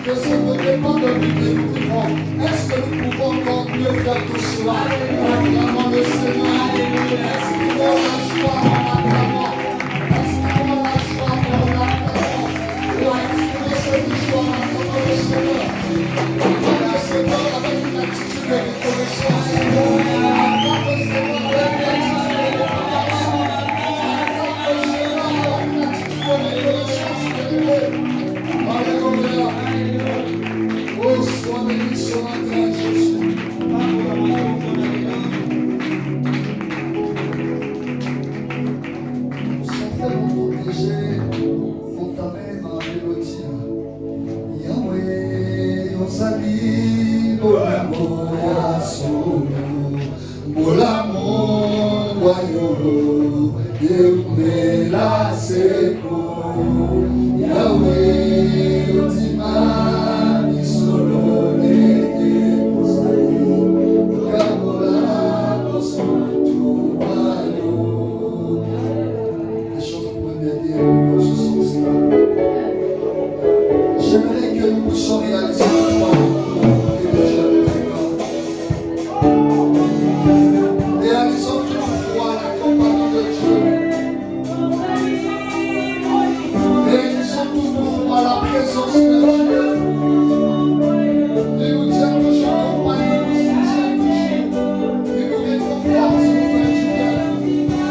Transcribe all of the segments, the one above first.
que ça ne dépend de nous que nous vivons. Est-ce que nous pouvons encore mieux faire tout cela? Acclamons le Seigneur. Exprimons la joie en acclamant. Exprimons la joie en acclamant. Exprimons cette joie en acclamant le Seigneur. Acclamons le Seigneur avec une attitude de reconnaissance. Acclamons le Seigneur avec une attitude de reconnaissance. Acclamons le Seigneur avec une attitude de reconnaissance. Alléluia. Oh, sois béni ce matin, Jésus. Nous sommes tellement protégés. Faut taper ma mélodie. Yahweh, Yosali, Bolamo, Yasolo, Bolamo, Wayo, Yehumela, Seko. Yahweh, Otima, Nisolo, Neke, Posai, Kamola, Bosantu, Wayo. Les choses pour m'aider dans ce sens-là. J'aimerais que nous puissions réaliser que déjà le Seigneur. Réalisons que nous voyons la compagnie de Dieu. Réalisons que nous voyons la présence de Dieu. Il nous tient toujours compagnie, il nous soutient toujours. Il nous réconforte, il nous fait du bien.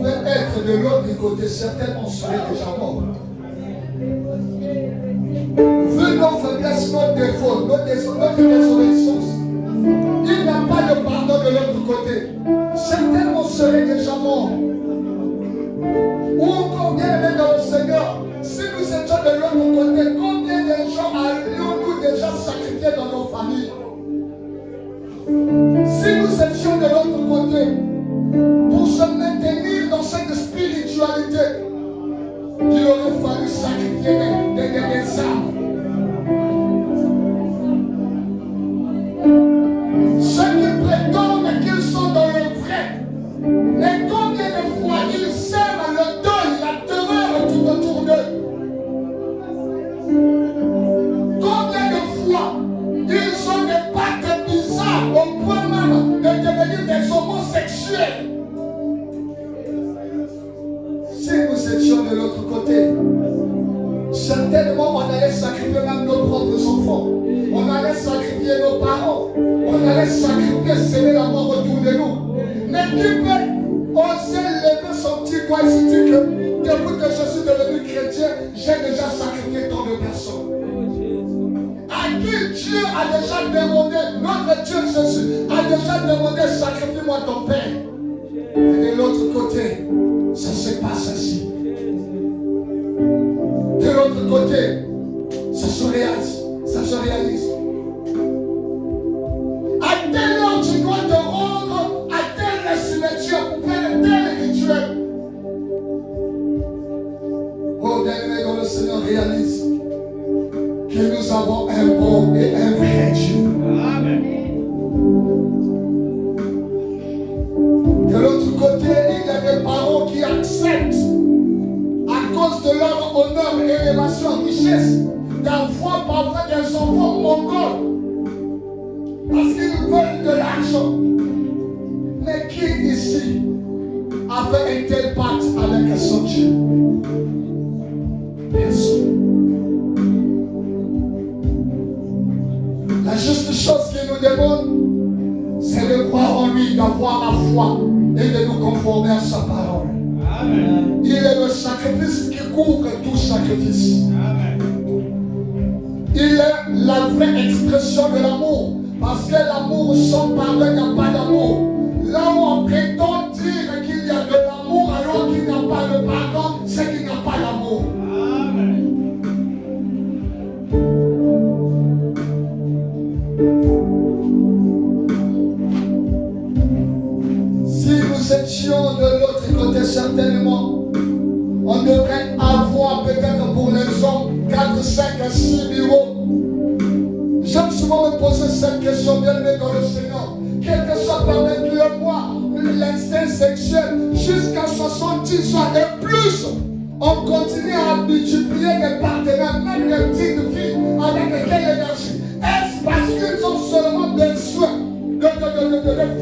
pouvait être de l'autre côté, certainement on serait déjà mort. Vu nos faiblesses, nos défauts, notre désobéissance, il n'y a pas de pardon de l'autre côté. Certainement on serait déjà mort. Ou encore bien aimé dans le Seigneur, si nous étions de l'autre côté, combien de gens allions-nous déjà sacrifier dans nos familles? Si nous étions de l'autre côté, pour se maintenir dans cette spiritualité, il aurait fallu sacrifier des âmes. Ceux qui prétendent qu'ils sont dans le vrai, mais combien de fois ils sèment le deuil, la terreur tout autour d'eux? Combien de fois ils ont des pactes bizarres au point même de devenir des homosexuels? Si nous étions de l'autre côté, certainement on allait sacrifier même nos propres enfants. On allait sacrifier nos parents. On allait sacrifier, s'aimer la mort autour de nous. Mais qui peut oser lever son petit doigt et se dire que depuis que je suis devenu chrétien, j'ai déjà sacrifié tant de personnes. À qui Dieu a déjà demandé, notre Dieu Jésus a déjà demandé, sacrifie-moi ton Père. Et de l'autre côté, ça se passe ainsi. De l'autre côté, ça se réalise. Ça se réalise. À telle heure, tu dois te rendre à tel cimetière pour faire tel rituel. Oh, bien-aimé dans le Seigneur, réalise que nous avons un bon et un vrai Dieu. Amen. De l'autre côté, il y a des parents qui acceptent, à cause de leur honneur, élévation, richesse, d'avoir parfois des enfants mongols parce qu'ils veulent de l'argent. Mais qui ici a fait un tel pacte avec son Dieu? Personne. La juste chose qu'il nous demande, c'est de croire en lui, d'avoir la foi et de nous conformer à sa parole. Amen. Il est le sacrifice qui couvre tout sacrifice. Amen. Il est la vraie expression de l'amour. Parce que l'amour sans pardon, il n'y a pas d'amour. Là où on prétend dire qu'il y a de l'amour alors qu'il n'y a pas de pardon, c'est qu'il n'y a pas d'amour. Si nous étions de l'autre côté, certainement, on devrait avoir peut-être pour les hommes 4, 5, 6 bureaux. J'aime souvent me poser cette question, bien aimé dans le Seigneur. Quel que soit parmi le mois, l'instinct sexuel, jusqu'à 70 ans et plus, on continue à multiplier des partenaires, même les petites filles, avec quelle énergie? Est-ce parce qu'ils ont seulement besoin de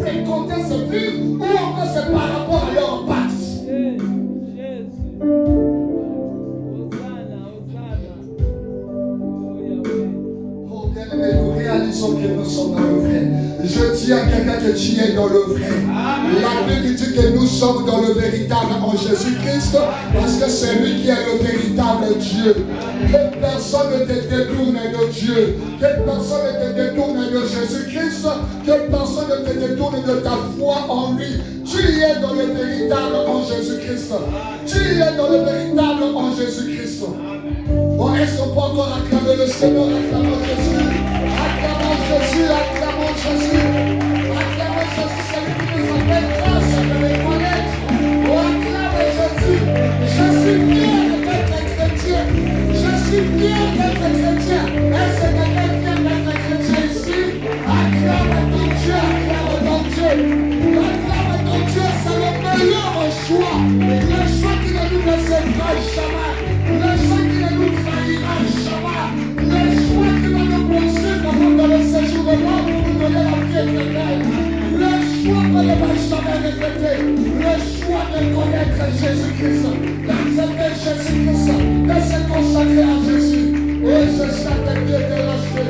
fréquenter ces filles, ou encore c'est par rapport à leur passe? Nous réalisons que nous sommes dans le vrai. Je dis à quelqu'un que tu es dans le vrai. La Bible dit que nous sommes dans le véritable en Jésus-Christ, parce que c'est lui qui est le véritable Dieu. Que personne ne te détourne de Dieu. Que personne ne te détourne de Jésus-Christ. Que personne ne te détourne de ta foi en lui. Tu es dans le véritable en Jésus-Christ. Tu es dans le véritable en Jésus-Christ. Bon, est-ce qu'on peut encore acclamer le Seigneur? Acclamons Jésus. Acclamons Jésus. Acclamons Jésus. Acclamons Jésus. C'est lui qui nous appelle grâce de les connaître. Oh, acclamez Jésus. Je suis fier d'être chrétien. Je suis fier d'être chrétien. Est-ce que quelqu'un est fier d'être chrétien ici? Acclame ton Dieu. Acclame ton Dieu. Acclame ton Dieu. C'est le meilleur choix. Le choix qui ne nous laissera jamais. Le choix qui ne nous trahira jamais. Le choix qui va nous poursuivre dans le séjour de mort pour nous donner la vie éternelle. Le choix qu'on ne va jamais regretter. Le choix de connaître Jésus-Christ. D'accepter Jésus-Christ. De se consacrer à Jésus. Et je sais que Dieu te racheté.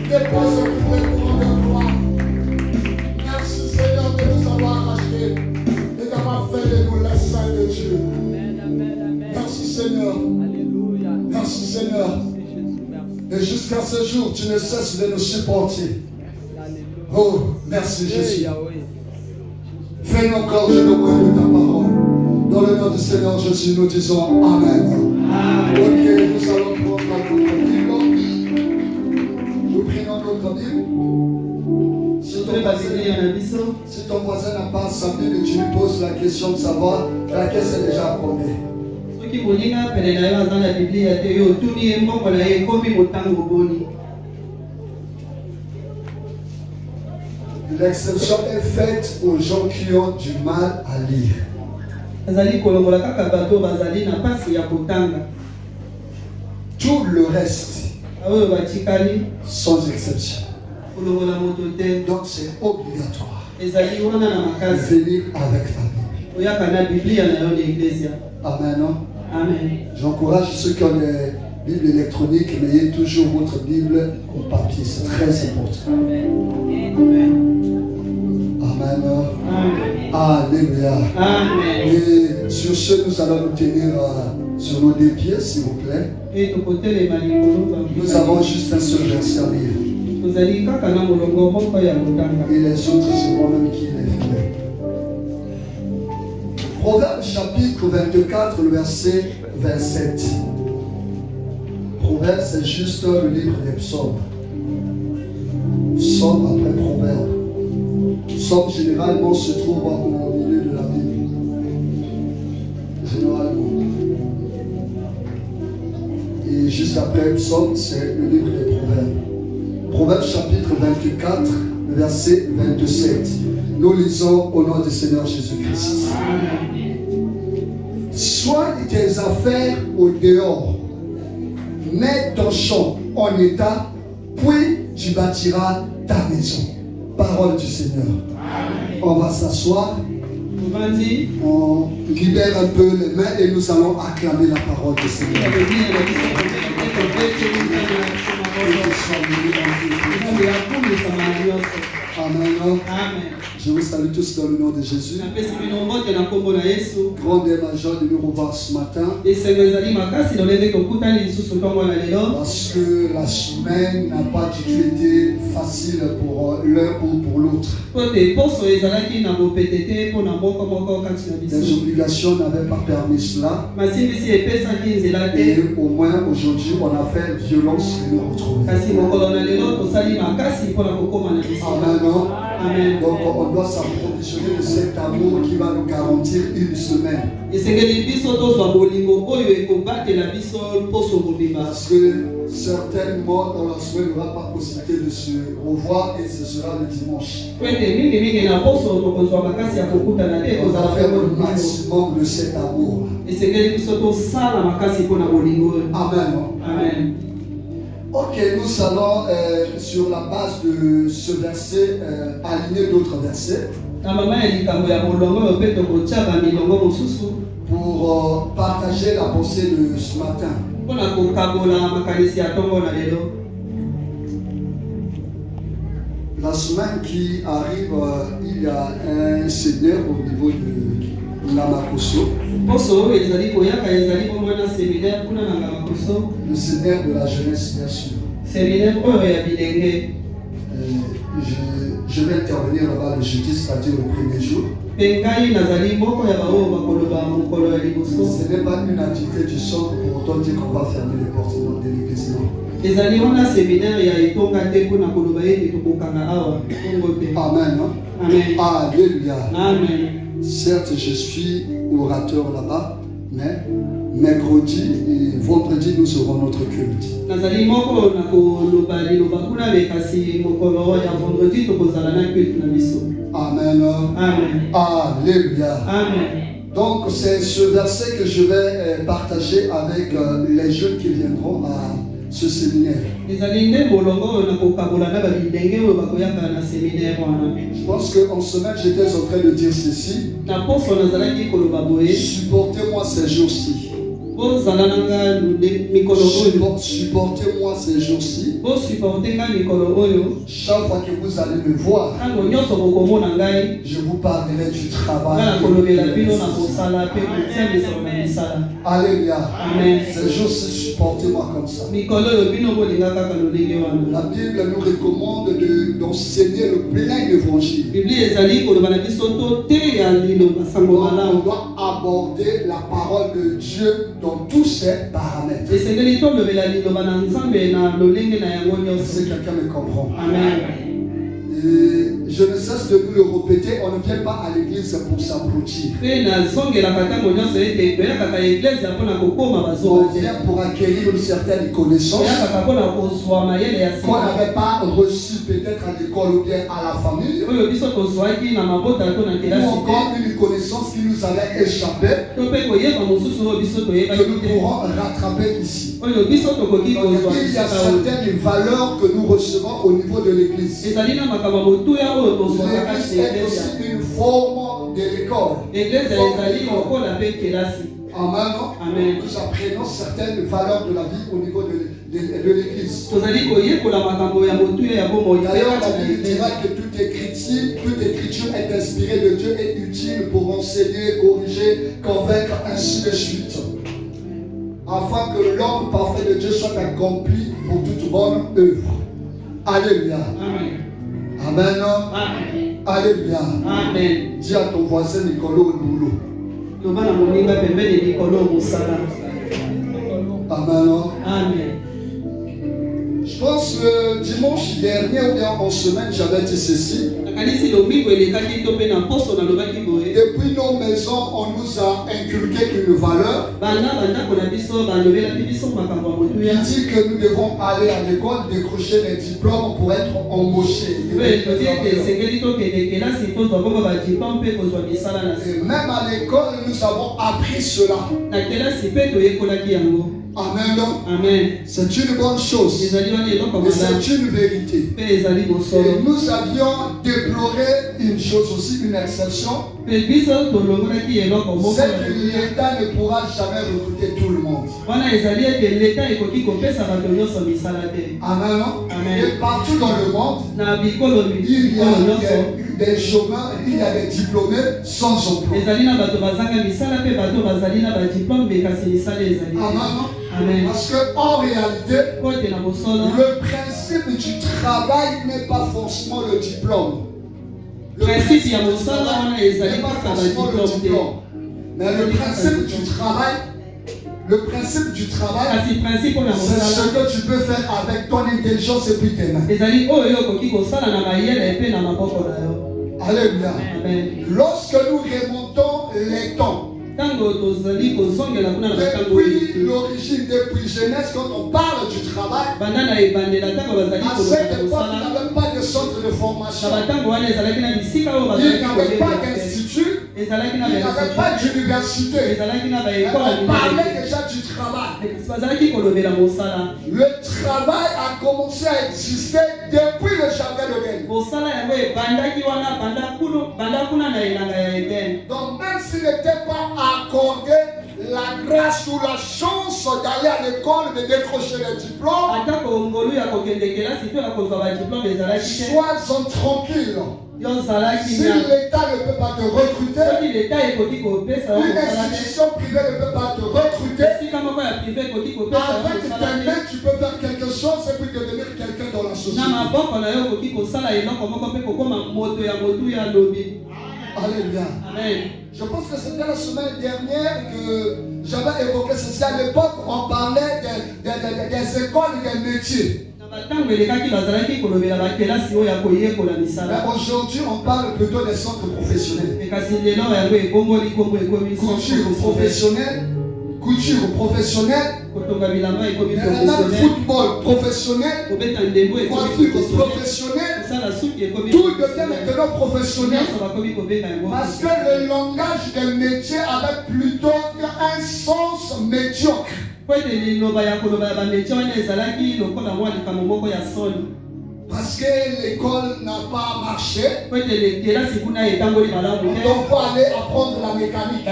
Dépose pour le courant de gloire. Merci Seigneur de nous avoir rachetés et d'avoir fait de nous les saints de Mais jusqu'à ce jour, tu ne cesses de nous supporter. Oh, merci Jésus. Fais nos corps de ta parole. Dans le nom du Seigneur Jésus, nous disons Amen. Ok, nous allons prendre notre Bible. Nous prenons notre Bible. Si ton voisin n'a pas sa Bible et tu lui poses la question de savoir laquelle c'est déjà apprenée. L'exception est faite aux gens qui ont du mal à lire. Tout le reste, sans exception. Donc c'est obligatoire de venir avec ta Bible. Amen. Amen. J'encourage ceux qui ont des Bibles électroniques, mais ayez toujours votre Bible au papier. C'est très important. Amen. Amen. Alléluia. Amen. Et sur ce, nous allons nous tenir sur nos deux pieds, s'il vous plaît. Nous avons juste un seul verset à lire. Et les autres, c'est moi-même qui les ferai. Proverbe chapitre 24, le verset 27. Proverbe, c'est juste le livre des psaumes. Psaume après proverbe. Psaume généralement se trouve au milieu de la Bible. Généralement. Et juste après psaume, c'est le livre des proverbes. Proverbe chapitre 24, verset 27. Nous lisons au nom du Seigneur Jésus-Christ. Soigne tes affaires au dehors. Mets ton champ en état, puis tu bâtiras ta maison. Parole du Seigneur. On va s'asseoir. On libère un peu les mains et nous allons acclamer la parole du Seigneur. Amen. Je vous salue tous dans le nom de Jésus. Grande et majeure de nous revoir ce matin. Parce que la semaine n'a pas du tout été facile pour l'un ou pour l'autre. Les obligations n'avaient pas permis cela. Et au moins aujourd'hui, on a fait violence de nous retrouver. Amen. Donc on doit s'approvisionner de cet amour qui va nous garantir une semaine. Parce que certainement dans la semaine, on n'aura pas possibilité de se revoir et ce sera le dimanche. On va faire le maximum de cet amour. Amen. Amen. Ok, nous allons sur la base de ce verset aligner d'autres versets pour partager la pensée de ce matin. La semaine qui arrive, il y a un séminaire au niveau de Namakoso. Le séminaire de la jeunesse, bien sûr. Je vais intervenir là-bas le jeudi, c'est-à-dire le premier jour. Ce n'est pas une activité du centre pour autant dire qu'on va fermer les portes de l'église. Amen. Alléluia. Amen. Certes, je suis orateur là-bas, mais mercredi et vendredi, nous aurons notre culte. Amen. Amen. Alléluia. Amen. Donc, c'est ce verset que je vais partager avec les jeunes qui viendront à ce séminaire. Je pense qu'en semaine, j'étais en train de dire ceci. Supportez-moi ces jours-ci. Supportez-moi ces jours-ci. Chaque fois que vous allez me voir, je vous parlerai du travail. Alléluia. Ces jours-ci, supportez-moi comme ça. La Bible nous recommande d'enseigner le plein évangile. On doit aborder la parole de Dieu dans tous ses paramètres. Est-ce que quelqu'un me comprend? Amen. Et je ne cesse de vous le répéter, on ne vient pas à l'église pour s'abrutir. On vient pour acquérir une certaine connaissance qu'on n'avait pas reçue peut-être à l'école ou bien à la famille, ou encore une connaissance qui nous avait échappé, que nous pourrons rattraper ici. Donc, il y a certaines valeurs que nous recevons au niveau de l'église. L'église est aussi une forme de l'école. Amen. Nous apprenons certaines valeurs de la vie au niveau de l'église. D'ailleurs, la Bible dira que toute écriture est inspirée de Dieu et utile pour enseigner, corriger, convaincre, ainsi de suite. Afin que l'homme parfait de Dieu soit accompli pour toute bonne œuvre. Alléluia. Amen. Amen. Amen. Alléluia. Amen. Dis à ton voisin Nicolo au boulot. Amen. Amen. Je pense que dimanche dernier ou bien en semaine, j'avais dit ceci. Depuis nos maisons, on nous a inculqué une valeur. Il dit que nous devons aller à l'école, décrocher des diplômes pour être embauchés. Et même à l'école, nous avons appris cela. Amen. Amen. C'est une bonne chose. Et c'est une vérité. Et nous avions déploré une chose aussi, une exception. C'est que l'État ne pourra jamais recruter tout le monde. Amen. Et partout dans le monde, il y a des chômeurs, il y a des diplômés sans emploi. Amen. Parce qu'en réalité, le principe du travail n'est pas forcément le diplôme. Le principe du travail n'est pas forcément le diplôme. Mais le principe du travail, c'est ce que tu peux faire avec ton intelligence et puis tes mains. Alléluia. Lorsque nous remontons les temps, depuis l'origine, depuis jeunesse, quand on parle du travail, à cette époque, il n'y avait pas de centre de formation. Il n'y avait pas d'institut. Il n'y avait pas d'université. On parlait déjà du travail. Le travail a commencé à exister depuis le jardin de Éden. Donc même s'il n'était pas accordé la grâce ou la chance d'aller à l'école, de décrocher le diplôme, sois-en tranquille. Si l'État ne peut pas te recruter, une institution privée ne peut pas te recruter, avec tes mains, tu peux faire quelque chose et puis devenir quelqu'un dans la société. Alléluia. Amen. Je pense que c'était la semaine dernière que j'avais évoqué ceci. À l'époque, on parlait des écoles et des métiers. Mais aujourd'hui, on parle plutôt des centres professionnels. Couture professionnelle, football professionnel, coiffure professionnelle, tout devient maintenant professionnel. Parce que le langage des métiers avait plutôt un sens médiocre. Parce que l'école n'a pas marché. On doit aller apprendre la mécanique.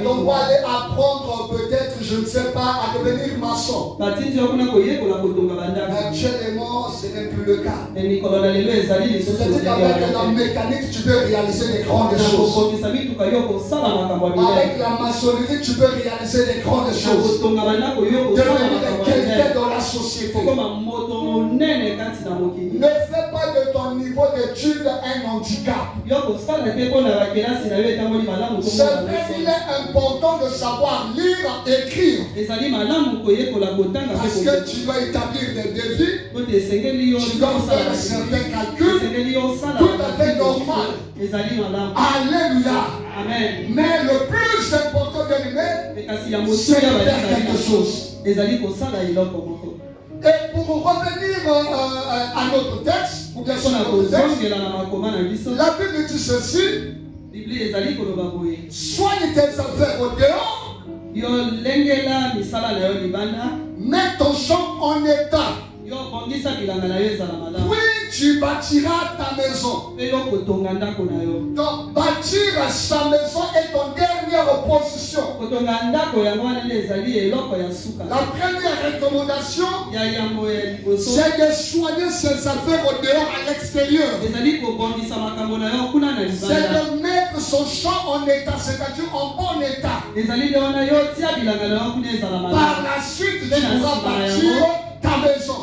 On doit aller apprendre peut-être, je ne sais pas, à devenir maçon. Actuellement, ce n'est plus le cas. C'est-à-dire qu'avec la mécanique, tu peux réaliser des grandes choses. Avec la maçonnerie, tu peux réaliser des grandes choses. Devenir quelqu'un dans la société. Ne fais pas de ton niveau d'études un handicap. C'est vrai, il est important de savoir lire, écrire. Parce que tu dois établir des devis, tu dois faire certains calculs, tout à fait normal. Alléluia. Amen. Mais le plus important de l'humain, c'est de faire quelque chose. Et pour revenir à notre texte, ou bien sûr notre texte, la Bible dit ceci: soigne tes affaires au dehors, mets ton champ en état, puis tu bâtiras ta maison. Donc bâtir sa maison est ton dernière opposition. La première recommandation, c'est de soigner ses affaires au dehors, à l'extérieur. C'est de mettre son champ en état, c'est-à-dire en bon état. Par la suite, tu pourras bâtir ta maison.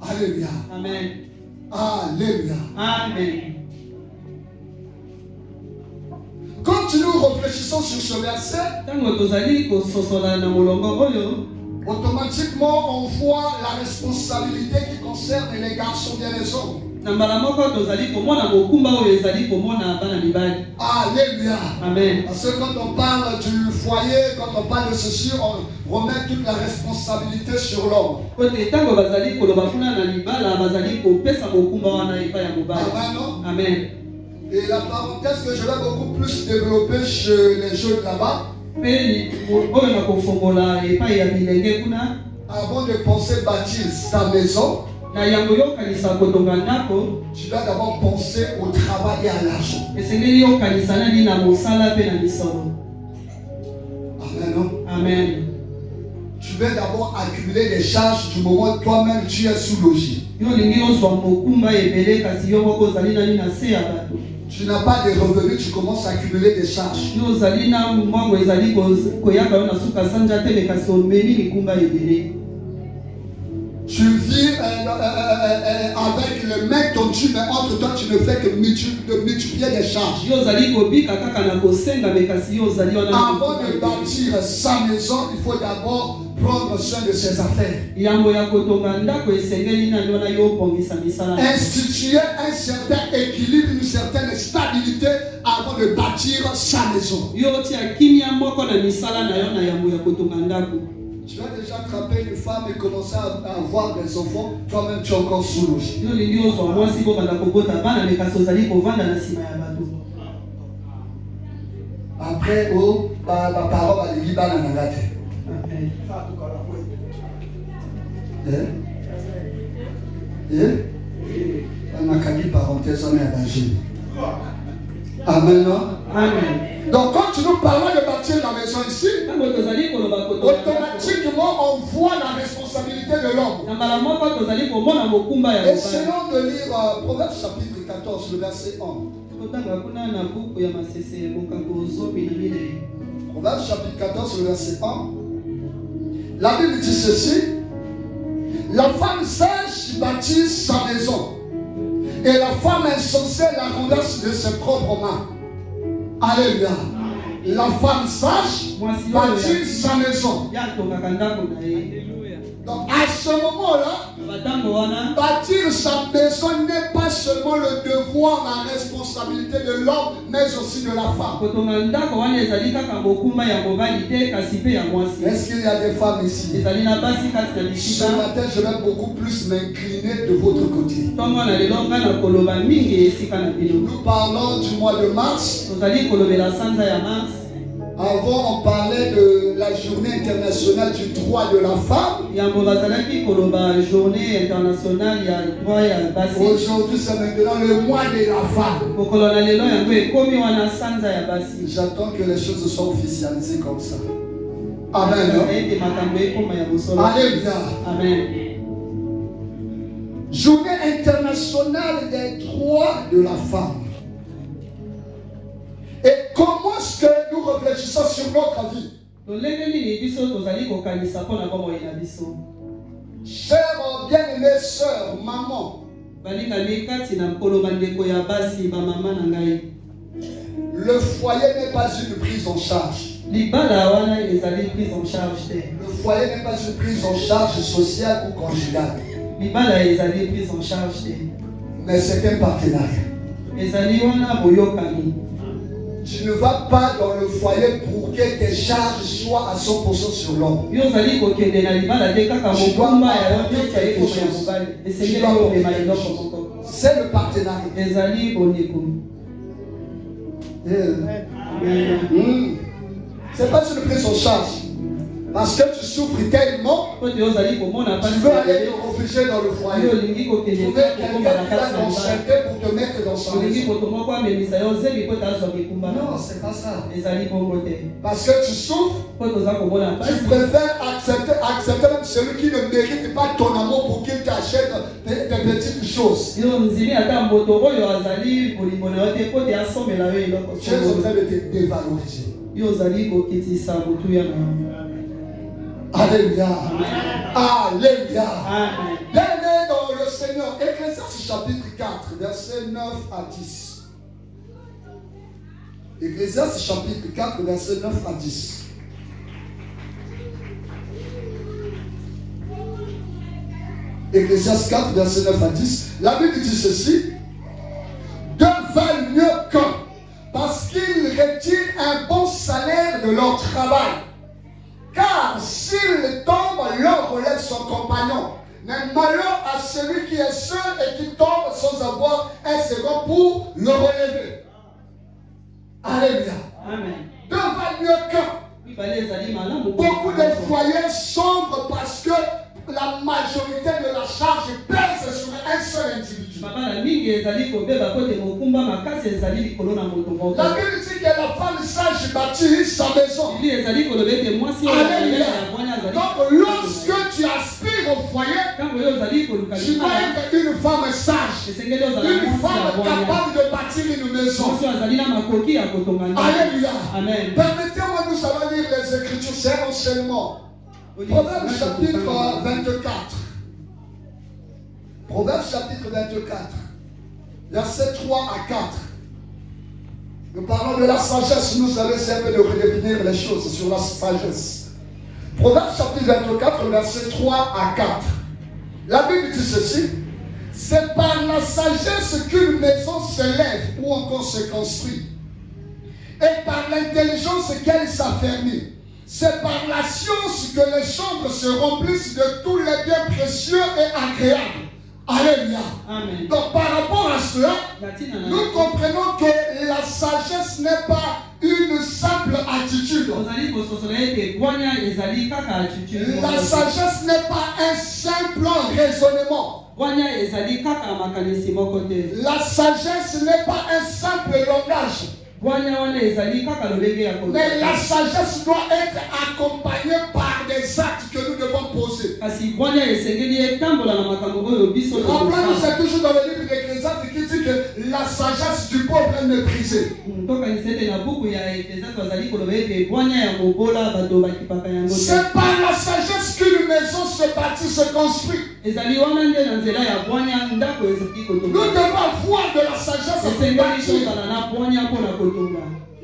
Alléluia. Amen. Alléluia. Amen. Quand nous réfléchissons sur ce verset, automatiquement on voit la responsabilité qui concerne les garçons et les hommes. Alléluia. Amen. Parce que quand on parle du foyer, quand on parle de ceci, on remet toute la responsabilité sur l'homme. Amen. Et la parenthèse que je vais beaucoup plus développer chez les jeunes là-bas, avant de penser bâtir sa maison, tu dois d'abord penser au travail et à l'argent. Amen. Tu veux d'abord accumuler des charges du moment où toi-même tu es sous-logé. Tu n'as pas de revenus, tu commences à accumuler des charges. Tu vis avec le mec dont tu mets entre toi, tu ne fais que multiplier des charges. Avant de bâtir sa maison, il faut d'abord prendre soin de ses affaires. Instituer un certain équilibre, une certaine stabilité avant de bâtir sa maison. Tu as déjà attrapé une femme et commencé à avoir des enfants, toi-même tu es encore sous-logé. Après, ma parole va dire qu'il parenthèse, on est à danger. Amen. Amen. Donc quand nous parlons de bâtir la maison ici, automatiquement on voit la responsabilité de l'homme. Essayons de lire Proverbes chapitre 14, le verset 1. Proverbes chapitre 14, le verset 1. La Bible dit ceci: la femme sage bâtit sa maison, et la femme insensée la renverse de ses propres mains. Alléluia. La femme sage bâtit sa maison. Donc à ce moment-là, bâtir sa maison n'est pas seulement le devoir, la responsabilité de l'homme, mais aussi de la femme. Est-ce qu'il y a des femmes ici? Ce matin, je vais beaucoup plus m'incliner de votre côté. Nous parlons du mois de mars. Avant, on parlait de la journée internationale du droit de la femme. Journée internationale, il y a le droit à basi. Aujourd'hui, c'est maintenant le mois de la femme. J'attends que les choses soient officialisées comme ça. Amen. Alléluia. Amen. Journée internationale des droits de la femme. Et comment est-ce que nous réfléchissons sur notre vie? Chères bien-aimées sœurs, maman, le foyer n'est pas une prise en charge. Le foyer n'est pas une prise en charge sociale ou conjugale. Mais c'est un partenariat. Tu ne vas pas dans le foyer pour que tes charges soient à 100% sur l'homme. Tu dois apporter quelque chose. C'est le partenariat. C'est pas une prise en charge. Parce que tu souffres tellement, tu veux aller te réfugier dans le foyer. Trouver quelqu'un qui va t'enchanter pour te mettre dans son maison. Non, c'est pas ça. Parce que tu souffres, tu préfères accepter même celui qui ne mérite pas ton amour pour qu'il t'achète des petites choses. Tu es en train de te dévaloriser. Alléluia. Alléluia. Bienvenue dans le Seigneur. Ecclésiaste chapitre 4, versets 9 à 10. Ecclésiaste chapitre 4, versets 9 à 10. Ecclésiaste 4, verset 9 à 10. La Bible dit ceci. Deux valent mieux qu'un, parce qu'ils retirent un bon salaire de leur travail. Car s'il tombe, l'un relève son compagnon. Mais malheur à celui qui est seul et qui tombe sans avoir un second pour le relever. Alléluia. Amen. Deux valent mieux qu'un. Beaucoup de foyers sombrent parce que la majorité de la charge pèse sur un seul individu. La Bible dit que la femme sage bâtit sa maison. Alléluia. Donc lorsque tu aspires au foyer, tu dois être une femme sage, une femme capable de bâtir une maison. Alléluia. Amen. Permettez-moi, nous allons lire les Écritures, c'est un enseignement. Proverbe chapitre 24. Proverbe chapitre 24. Versets 3 à 4. Nous parlons de la sagesse. Nous allons essayer de redéfinir les choses sur la sagesse. Proverbe chapitre 24, versets 3 à 4. La Bible dit ceci. C'est par la sagesse qu'une maison s'élève ou encore se construit. Et par l'intelligence qu'elle s'affermit. C'est par la science que les chambres se remplissent de tous les biens précieux et agréables. Alléluia. Amen. Donc par rapport à cela, nous comprenons que la sagesse n'est pas une simple attitude. La sagesse n'est pas un simple raisonnement. La sagesse n'est pas un simple langage. Mais la sagesse doit être accompagnée par des actes que nous devons poser. Rappelez-nous, c'est toujours dans le livre d'Ecclésiaste qui dit que la sagesse du pauvre est méprisée. C'est par la sagesse qu'une maison se bâtit, se construit. Nous devons voir de la sagesse pour bâtir.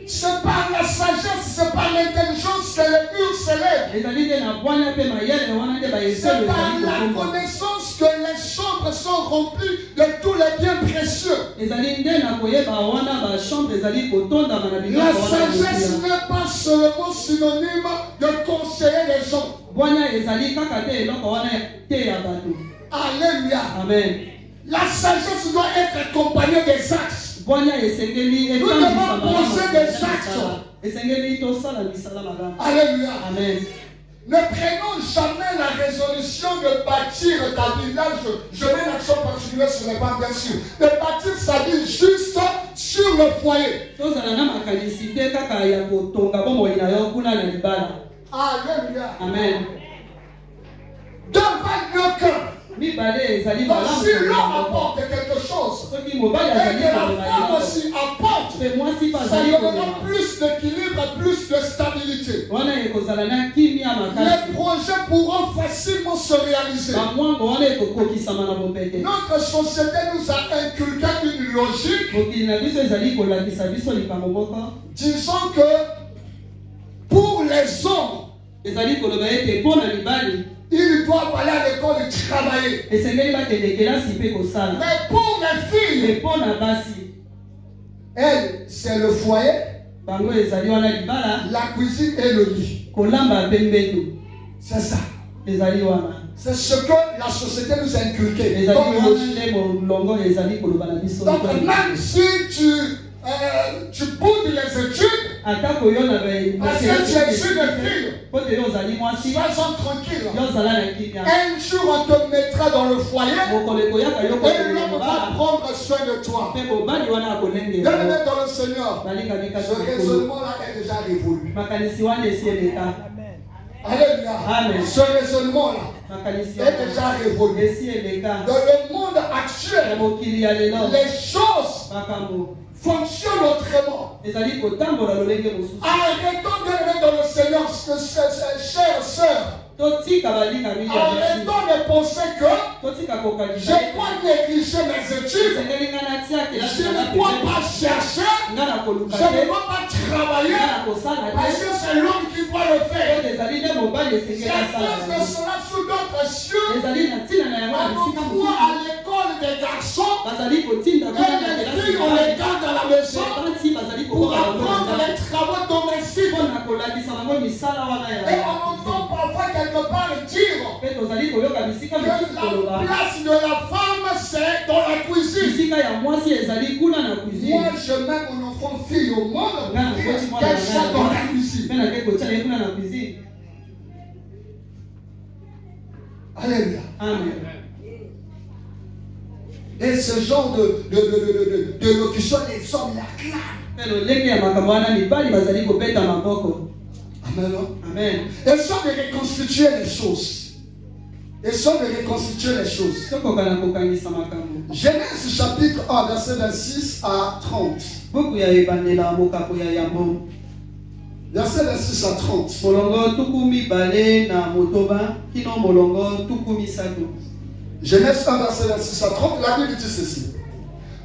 C'est par la sagesse, c'est par l'intelligence que les murs s'élèvent. C'est par la connaissance que les chambres sont remplies de tous les biens précieux. La sagesse n'est pas seulement synonyme de conseiller les gens. Alléluia. Amen. La sagesse doit être accompagnée des actes. Nous devons poser des actes Alléluia. Amen. Ne prenons jamais la résolution de bâtir ta vie. Là, je mets l'action particulière sur les femmes, bien sûr. De bâtir sa vie juste sur le foyer. Alléluia. Amen. Devant mieux qu'un. Donc si l'homme apporte quelque chose, et que la femme aussi apporte, ça donnera plus d'équilibre, plus de stabilité. Les projets pourront facilement se réaliser. Notre société nous a inculqué une logique. Disons que pour les hommes, ils doivent aller à l'école et travailler. Mais pour les filles, elles, c'est le foyer, la cuisine et le lit. C'est ça. C'est ce que la société nous a inculqué. Donc même si tu boudes les études, parce que tu es une fille, sois tranquille. Un jour on te mettra dans le foyer et l'homme va prendre soin de toi. Bienvenue dans le Seigneur. Ce raisonnement-là est déjà révolu. Alléluia. Ce raisonnement-là est déjà révolu. Dans le monde actuel, les choses fonctionne autrement. Arrêtons de aller dans le Seigneur, chère sœur. Arrêtons de penser que je dois négliger mes études, je ne dois pas chercher, je ne dois pas travailler, parce que c'est l'homme qui doit le faire. J'attends de cela sous d'autres cieux, on envoie à l'école des garçons, et les filles on les garde à la maison pour apprendre les travaux domestiques. Et on entend parfois quelque part dire que la place de la femme c'est dans la cuisine. Moi je mets mon enfant fille au monde pour qu'elle soit dans la cuisine. Alléluia. Amen. Et ce genre de locution, les hommes l'acclament. Amen. Amen. Ils sont de reconstituer les choses. Genèse chapitre 1, verset 26 à 30. Verset 26 à 30. Genèse 1, verset 26 à 30, la Bible dit ceci.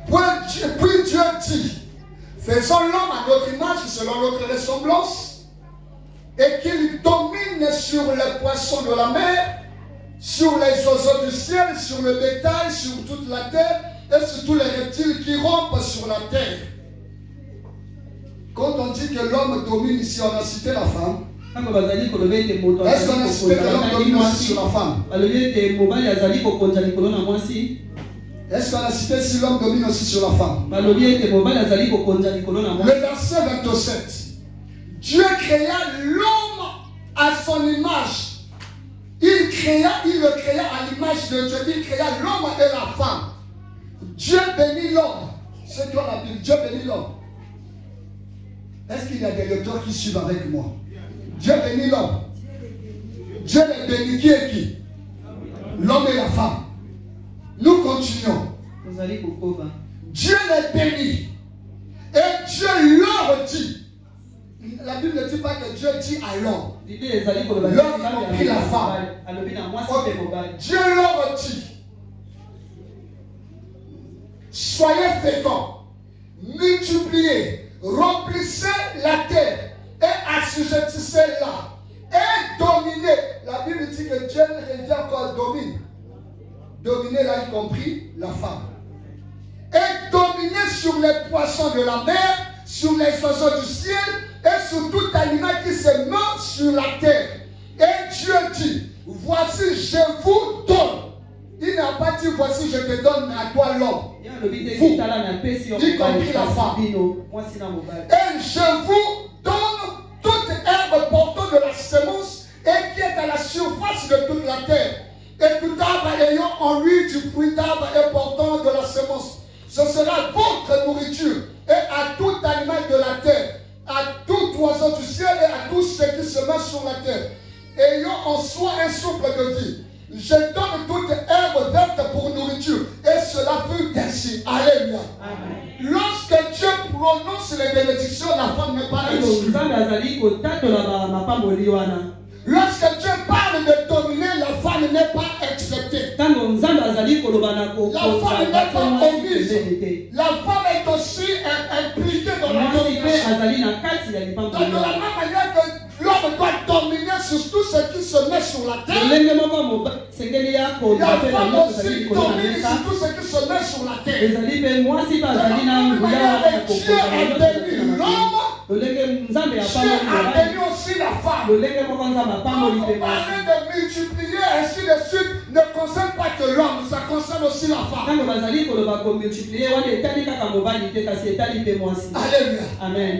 Puis Dieu dit, faisons l'homme à notre image, selon notre ressemblance, et qu'il domine sur les poissons de la mer, sur les oiseaux du ciel, sur le bétail, sur toute la terre, et sur tous les reptiles qui rampent sur la terre. Quand on dit que l'homme domine ici, on a cité la femme. Est-ce qu'on a cité que l'homme domine aussi sur la femme? Est-ce qu'on a cité si l'homme domine aussi sur la femme? Le verset 27. Dieu créa l'homme à son image. Il le créa à l'image de Dieu. Il créa l'homme et la femme. Dieu bénit l'homme. C'est quoi la Bible? Dieu bénit l'homme. Est-ce qu'il y a des lecteurs qui suivent avec moi? Dieu bénit l'homme. Dieu les bénit. Qui est qui? L'homme et la femme. Nous continuons. Dieu les bénit. Et Dieu leur dit. La Bible ne dit pas que Dieu dit à l'homme. L'homme a pris la femme. Dieu leur dit. Soyez féconds. Multipliez. Remplissez la terre. Et assujettissez-la. Et dominez. La Bible dit que Dieu revient encore domine. Dominer là y compris la femme. Et dominez sur les poissons de la mer, sur les oiseaux du ciel et sur tout aliment qui se meut sur la terre. Et Dieu dit, voici je vous donne. Il n'a pas dit voici je te donne à toi l'homme. Vous, y compris la femme. Et je vous donne oiseaux du ciel et à tout ce qui se met sur la terre, ayant en soi un souffle de vie. Je donne toute herbe verte pour nourriture. Et cela fut ainsi. Alléluia. Amen. Lorsque Dieu prononce les bénédictions, la femme n'est pas exclue. Lorsque Dieu parle de dominer, la femme n'est pas acceptée. La femme n'est pas omise. La femme est aussi impliquée dans la domination. Donc de la même manière que l'homme doit dominer sur tout ce qui se met sur la terre, la femme aussi domine sur tout ce qui se met sur la terre. De la même manière que Dieu a béni l'homme, Dieu a béni aussi la femme. Quand on parlait de multiplier ainsi de suite, ne concerne pas que l'homme, ça concerne aussi la femme. Alléluia. Amen.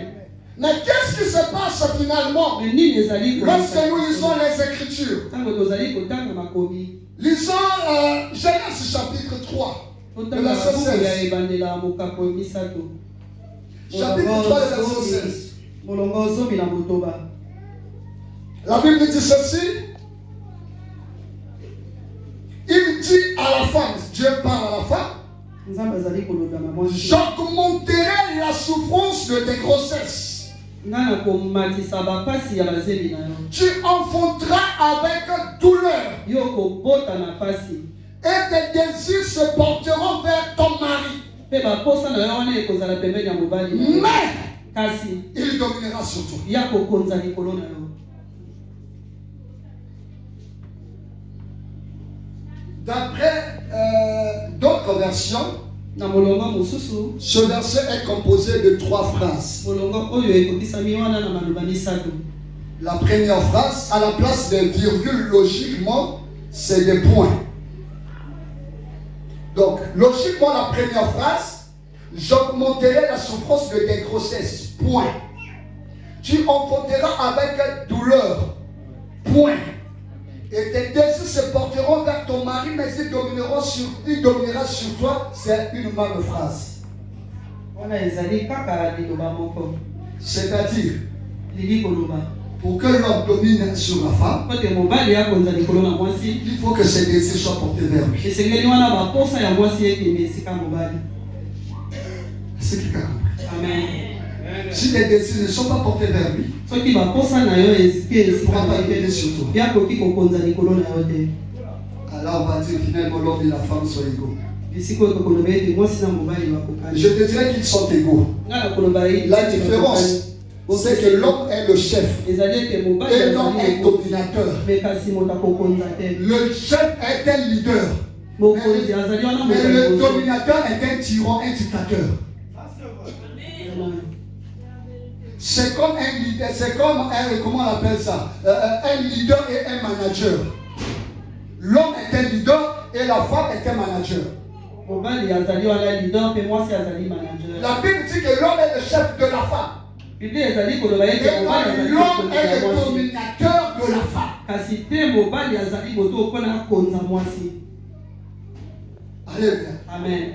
Mais qu'est-ce qui se passe finalement lorsque nous lisons les Écritures? Lisons Genèse chapitre 3, le verset 16. Chapitre 3, le verset 16. La Bible dit ceci. Il dit à la femme, Dieu parle à la femme, j'augmenterai la souffrance de tes grossesses. Tu enfanteras avec douleur. Et tes désirs se porteront vers ton mari. Mais il dominera sur toi. D'après d'autres versions, ce verset est composé de 3 phrases. La première phrase, à la place des virgules, logiquement, c'est des points. Donc, logiquement, la première phrase, j'augmenterai la souffrance de tes grossesses. Point. Tu enfanteras avec douleur. Point. Et tes désirs se porteront vers ton mari, mais il dominera sur toi. C'est une même phrase. C'est-à-dire, pour que l'homme domine sur la femme, il faut que ses désirs soient portés vers lui. C'est ce qu'il a compris. Amen. Si tes désirs ne sont pas portés vers lui, il ne pourra pas dominer sur toi. Alors on va dire finalement l'homme et la femme sont égaux. Je te dirais qu'ils sont égaux. La différence, c'est que l'homme est le chef et l'homme est dominateur. Le chef est un leader, mais le dominateur est un tyran, un dictateur. C'est comme un leader, c'est comme un, comment on appelle ça, un leader et un manager. L'homme est un leader et la femme est un manager. La Bible dit que l'homme est le chef de la femme. Et l'homme est le dominateur de la femme. Alléluia. Amen.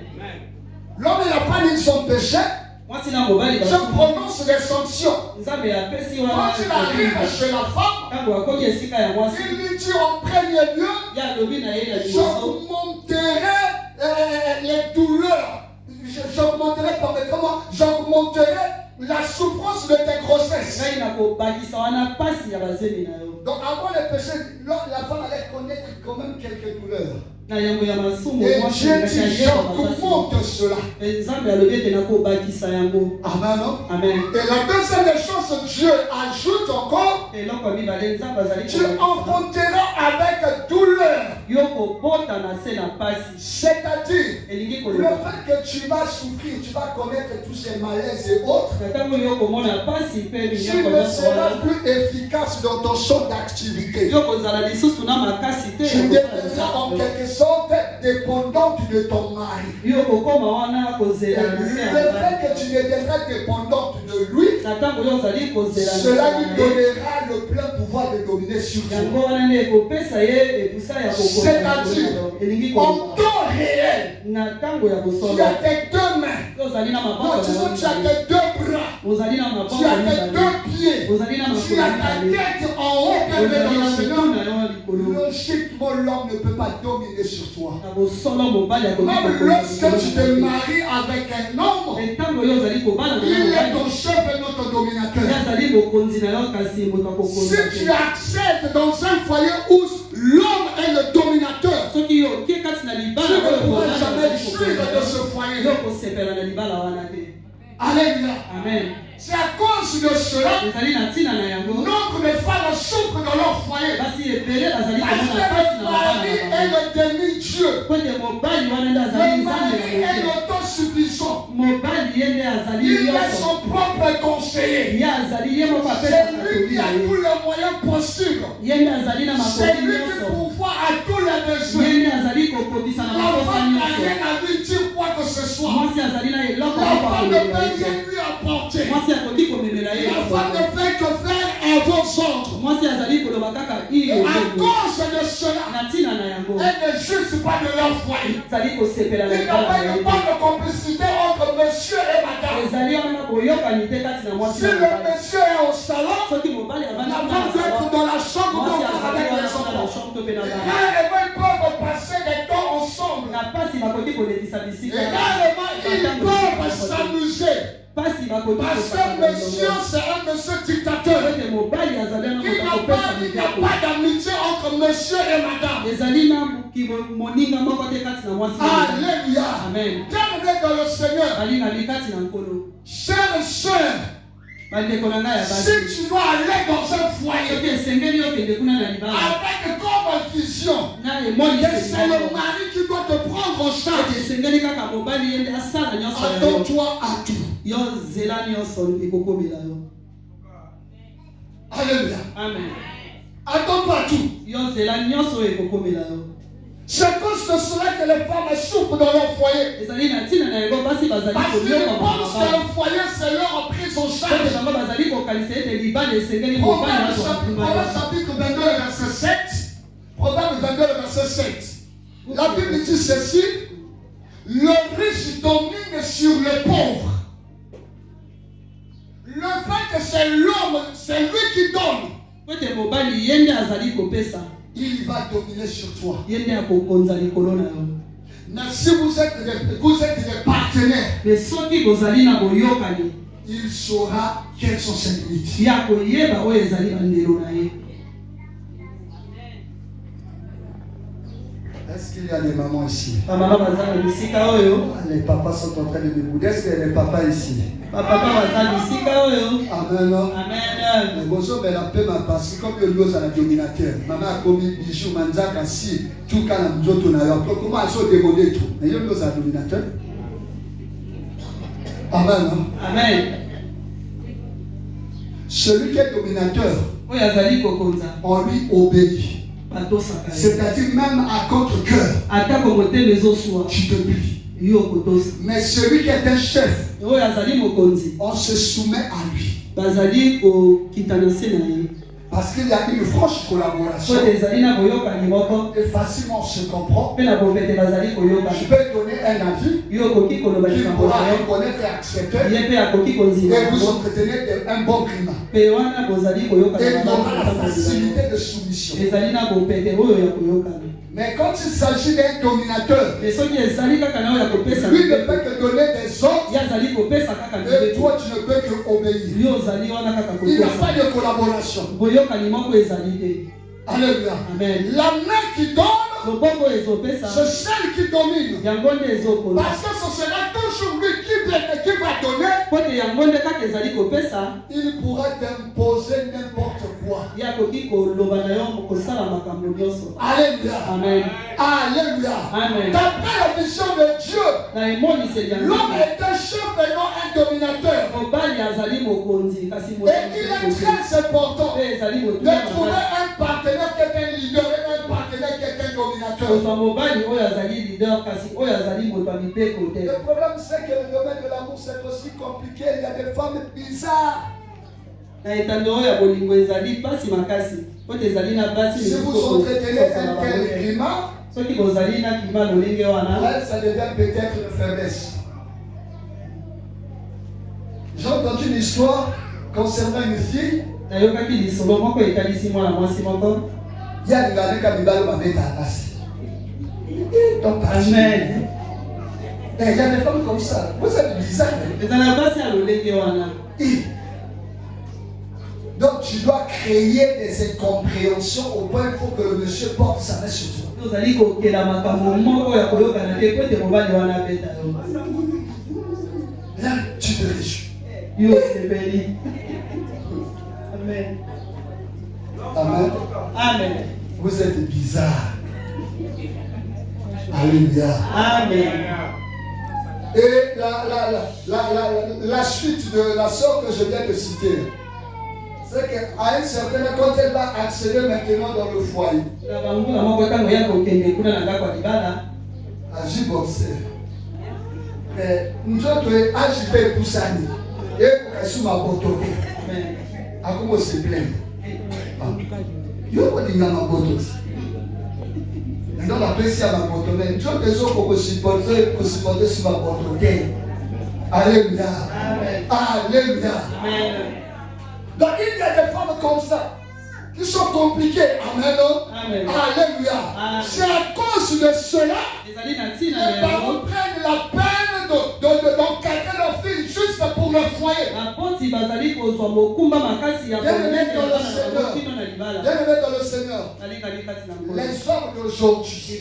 L'homme et la femme, ils sont péchés. Je prononce des sanctions. Quand il arrive chez la femme, il lui dit en premier lieu, j'augmenterai les douleurs. J'augmenterai la souffrance de tes grossesses. Donc avant le péché, la femme allait connaître quand même quelques douleurs. Et Dieu dit, j'augmente cela. Amen. Amen. Et la deuxième des choses, Dieu ajoute encore, tu enfanteras avec douleur. C'est-à-dire, le fait que tu vas souffrir, tu vas connaître tous ces malaises et autres, tu ne seras plus efficace dans ton champ d'activité. Tu deviendras en quelque sorte dépendante de ton mari. Le fait que tu deviendras dépendante de lui, cela lui donnera le plein pouvoir de dominer sur toi. C'est-à-dire, en temps réel, tu as tes deux mains. Non, disons, tu as tes deux bras. Tu as tes deux pieds. Tu as ta tête en haut, bien dans le Seigneur. Logiquement, l'homme ne peut pas dominer sur toi. Même lorsque tu te maries avec un homme, il est ton chef et notre dominateur. Si tu acceptes dans un foyer où l'homme est le dominateur, tu ne pourras jamais suivre de ce foyer. Alléluia. Amen. C'est à cause de cela, nombre de femmes souffrent dans leur foyer. Parce que le mari est le demi-dieu. Le mari est l'autosuffisant. Il est son propre conseiller. C'est lui qui a tous les moyens possibles. C'est lui qui pourvoit à tous les besoins. La femme n'a rien à lui dire quoi que ce soit. La femme ne peut rien lui apporter. La femme ne fait que faire à vos ordres. Et à cause de cela, elle ne juge pas de leur foyer. Il n'y a pas de complicité entre monsieur et madame. Si le monsieur est au salon, la femme doit être dans la chambre avec les enfants. Et là, ils peuvent passer des temps ensemble. Et là, ils peuvent s'amuser. Parce que monsieur, c'est un monsieur dictateur. Il n'y a pas d'amitié entre monsieur et madame. Alléluia. Amen. Bienvenue dans le Seigneur. Chers sœurs, si tu dois aller dans un foyer avec comme vision que c'est le mari qui doit te prendre en charge, attends-toi à tout. Alléluia. Amen. Attends-toi à tout. C'est à cause de cela que les femmes souffrent dans leur foyer. Parce qu'ils pensent qu'un foyer, c'est leur prise en charge. Proverbe chapitre 22, verset 7. Proverbe 22, verset 7. La Bible dit ceci: le riche domine sur le pauvre. Le fait que c'est l'homme, c'est lui qui donne, il va dominer sur toi. Mais si vous êtes des partenaires, il saura quelles sont ses limites. Est-ce qu'il y a des mamans ici? Les papas sont en train de me bouder. Est-ce qu'il y a des papas ici? Amen. Amen. Les bossos, mais la paix m'a passé comme le lieu à la dominateur. Maman a commis bijou, manzaka, si, tout cas, la mzoto n'a pas. Comment elles sont démodées tout? Mais il y a le lieu à la dominateur. Amen. Amen. Celui qui est dominateur, on lui obéit. C'est-à-dire même à contre-cœur, tu te plies. Mais celui qui est un chef, on se soumet à lui. Parce qu'il y a une franche collaboration. Et facilement on se comprend. Je peux donner un avis qui pourra reconnaître et accepter. Et vous entretenez un bon climat. Et il y aura la facilité de soumission. Mais quand il s'agit d'un dominateur, lui ne peut que donner des ordres, et toi tu ne peux que obéir. Il n'y a pas de collaboration. Alléluia. La main qui donne, c'est celle qui domine. Parce que ce sera toujours lui qui va donner. Il pourra t'imposer n'importe quoi. Alléluia. Amen. Alléluia. Amen. D'après la vision de Dieu, l'homme est un chef et non un dominateur. Et il est très important de trouver un partenaire qui est un leader et un partenaire qui est un dominateur. Le problème c'est que le domaine de l'amour c'est aussi compliqué. Il y a des femmes bizarres. Si vous entretenez un tel climat, ça devient peut-être une faiblesse. J'ai entendu une histoire concernant une fille, il y a des Amen. Il y a des femmes comme ça. Vous êtes bizarre. Donc tu dois créer des incompréhensions au point il faut que le monsieur porte sa main sur toi. Là, tu te réjouis. Amen. Amen. Amen. Vous êtes bizarre. Alléluia. Amen. Et la suite de la sœur que je viens de citer, c'est qu'à un certain moment, quand elle va accéder maintenant dans le foyer, agit boxer. Mais nous autres, agit poussani. Et pour qu'elle ma boto. À comment se plaindre? Yo ko dinga ma boto. Dans la presse à ma boto, mais tu as besoin pour supporter sur ma boto. Alléluia. Alléluia. Donc il y a des femmes comme ça qui sont compliquées. Amen. Alléluia. C'est à cause de cela que les parents prennent la peine d'encadrer leur fille juste pour le foyer. Bien-aimés dans le Seigneur, les hommes d'aujourd'hui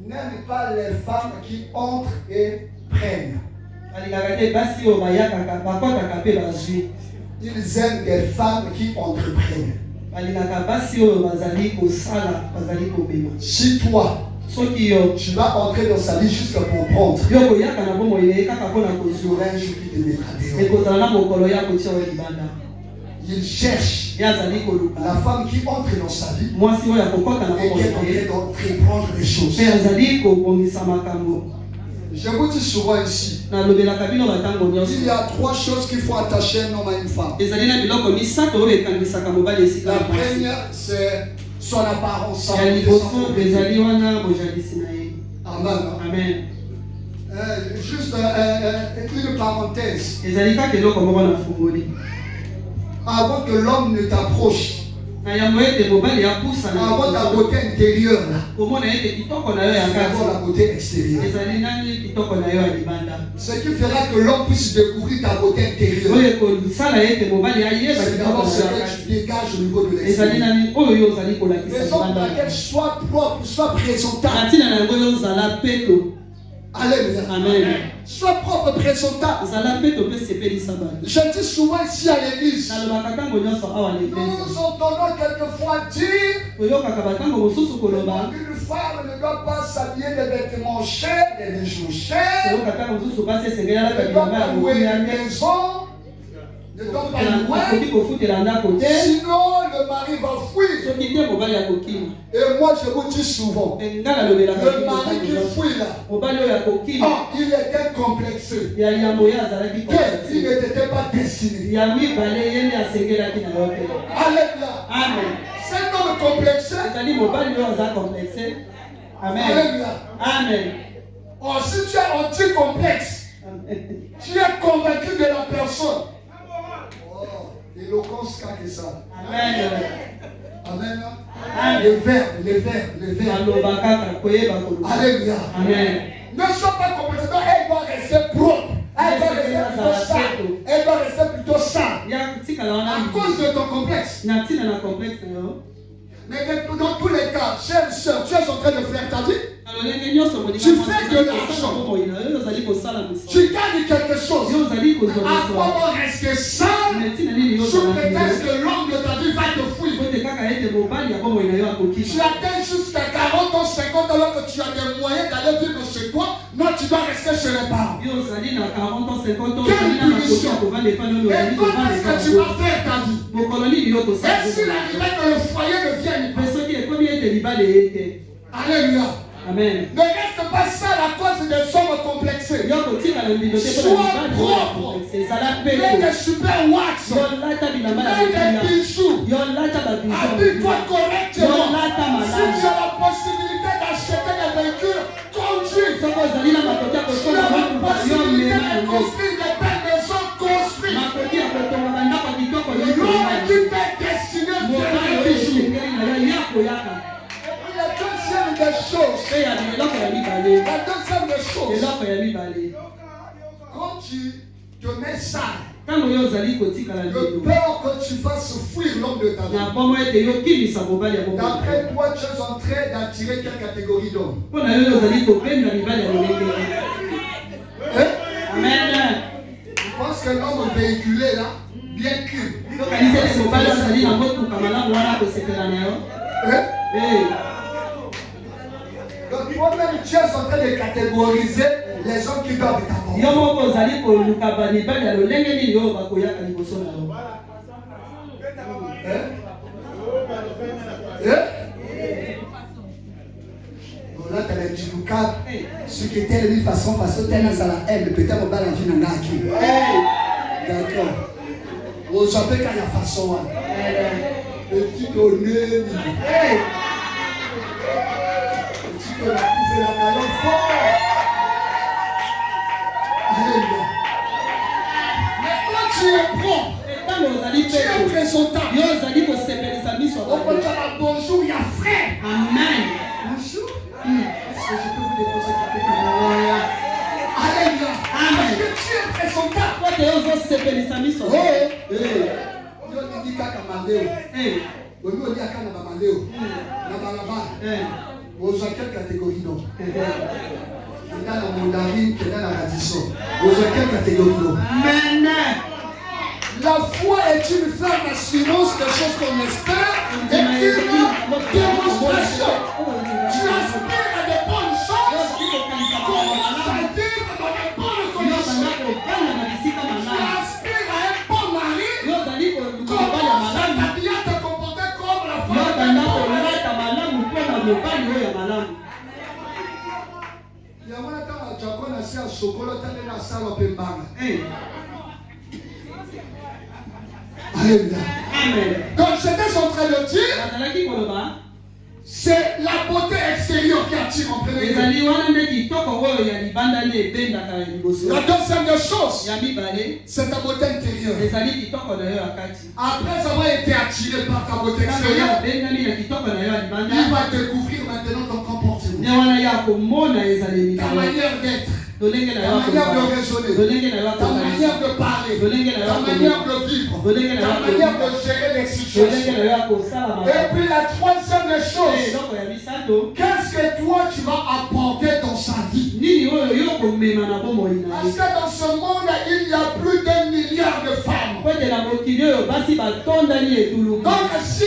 n'aiment pas les femmes qui entrent et prennent. Ils aiment des femmes qui entreprennent. Si toi, tu vas entrer dans sa vie juste pour prendre, il y aura un jour qui te mettra dehors. Il cherche la femme qui entre dans sa vie et qui est en train d'entreprendre les choses. Je vous dis souvent ici, il y a 3 choses qu'il faut attacher un homme à une femme. La première, c'est son apparence. Amen. Juste une parenthèse. Avant que l'homme ne t'approche, avant ta beauté intérieure, c'est d'abord la beauté extérieure. Ce qui fera que l'homme puisse découvrir ta beauté intérieure, c'est d'abord ce que tu dégages au niveau de l'extérieur. Raison pour laquelle sois propre, sois présentable. Alléluia. Amen. Sois propre, présentable. Je dis souvent ici à l'église, nous entendons quelquefois dire qu'une femme ne doit pas s'habiller des vêtements chers, des bijoux chers, ne doit pas louer une maison, ne doit pas louer, sinon le mari va fuir. Et moi je vous dis souvent, le mari qui fuit là, il était complexé. Il n'était pas destiné. Alléluia. C'est un homme complexé. Amen. Or, si tu es anti-complexe, tu es convaincu de la personne. Éloquence que ça. Amen. Amen. Les verbes. Alléluia. Amen. Ne sois pas complexe. Elle doit rester propre. Elle doit rester plutôt sale. Elle doit rester plutôt sale. À cause de ton complexe. Mais dans tous les cas, chère soeur, tu es en train de faire ta vie. Tu fais de l'argent. Tu gagnes quelque chose. À quoi on reste sale sous prétexte que l'homme de ta vie va te fuir. Tu atteins jusqu'à 40 ans, 50 ans alors que tu as des moyens d'aller vivre chez toi. Non, tu dois rester chez les parents. Quelle punition. Et comment est-ce que tu vas faire ta vie? Et s'il arrivait que le foyer devienne Alléluia. Amen. Ne reste pas seul à cause des hommes complexés. Sois propre. Mets des super wax. Mets des bijoux. Habille-toi correctement. Si tu as la possibilité d'acheter des véhicules, conduis. Si tu as la possibilité de construire des belles maisons, construis. koyaka. Et la deuxième des choses, Pe ya biloko ya mibale. la deuxième des choses, Biloko ya mibale. quand tu te mets sale, Tango yo ozali kotikala de lelo. peur que tu fasses fuir l'homme de ta vie. Na bombo ete yo kimisa mobali ya bombo. D'après toi, tu es en train d'attirer quelle catégorie d'hommes? Pona yo ozali kopenda mibali ya lolenge. Hein? Amen. Je pense que l'homme véhiculé là, bien cul. Tokanisa mobali azali na motuka malamu wana kosepela na yo. Hein? Eh. Donc toi-même, tu es en train de catégoriser les hommes qui doivent t'abord. Yo moko ozali koluka ba mibali ya lolenge nini yo bakoyaka liboso na yo. Hein? Hein? Bon, là, tu as les djiboukas, ceux qui étaient de façon, tellement ça la haine, peut-être au bal en vie, d'accord. Au Japon, quand il y a façon, petit honneur, petit que la pousse la ballon fort. Alléluia. Mais quand tu es propre, Tango ozali tu es peto. présentable. Yo ozali kosepelisa miso On peut dire bonjour, il y a frère. Amen. Bonjour. Est-ce que je peux vous déposer quelque chose? Alléluia. Amen. Parce que tu es présentable. Toi te ozosepelisa miso. Oh. Yo dit kaka mandeo. Eh. Bon, nous on dit kaka na mandeo. Na balabala. Aux quelle catégorie donc? Dans la mandarine, dans la radisson. Aux quelle catégorie donc? Amen. La foi est une ferme assurance des choses qu'on espère et une démonstration. Tu aspires à des bonnes choses. Commence à vivre dans des bonnes conditions. Tu aspires à un bon mari. Commence à t'habiller, à te comporter comme la foi. Il y a un temps, Japon a fait un chocolat, tu as mis la salle au Pembanga. Alléluia. Amen. Donc j'étais en train de dire, Bazalaki koloba. c'est la beauté extérieure qui attire en premier lieu. Ezali wana nde kitoko oyo ya libanda nde ebendaka liboso. La deuxième des choses, Ya mibale c'est ta beauté intérieure. ezali kitoko na yo ya kati. Après avoir été attiré par ta beauté Tango yo extérieure, abengami na kitoko na yo ya libanda. il va découvrir maintenant ton comportement, Nde wana ya komona ezaleli ta na yo. manière d'être, Lolenge na ta yo manière de akoba. raisonner, Lolenge na yo ta akoba. manière de parler, Lolenge na yo ta manière de vivre, Lolenge na yo ta manière de gérer les Lolenge situations. na yo akosala Et makambo. puis la troisième des choses, Eloko ya misato. qu'est-ce que toi tu vas apporter dans sa vie? Nini oyo yo komema na bomoi na Parce ye. que dans ce monde, il y a plus d'1 milliard de femmes. Po ete na mokili oyo basi batondani etuluka. Donc, si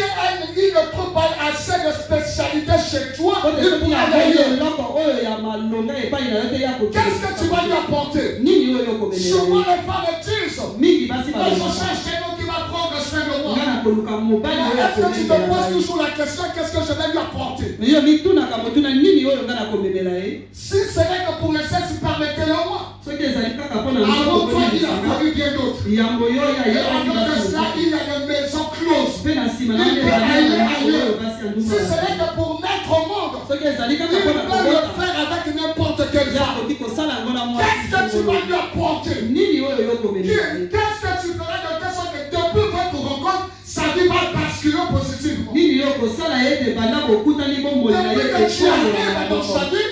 il ne trouve pas assez de spécialité chez toi, Po ete il soki pourra akoyi aller. eloko oyo ya malonga epai na yo te ya Qu'est-ce que tu vas lui apporter? nini oyo komelela Souvent, ye. les femmes disent, Mingi basi moi, je balobaka. cherche quelqu'un qui va prendre soin de moi. Nga na koluka mobali oyo Est-ce que tu te akomemela poses ye. toujours la question, qu'est-ce que je vais lui apporter? Me yo mitunaka motuna nini oyo nga na komemela ye. Si ce n'est que pour le sexe, permettez-le-moi. Soki ezali kaka mpona Avant toi, il y a encore eu bien d'autres. yambo yo ya Et ye avant de cela, il y a des maisons closes. mpe na nsima na Il peut aller oyo ailleurs. basi ya Si ce ndumba n'est que pour mettre au monde, soki ezali il kaka peut mpona le kobota faire avec n'importe quelle femme. yakoki kosala yango na Qu'est-ce que tu vas mwasi lui apporter? nini oyo yo komemela ye. Qu'est-ce que tu feras de telle sorte que depuis votre rencontre, sa vie va basculer positivement? nini yo kosala ete banda kokutani bomoi na ye Depuis que tu arrives dans sa vie,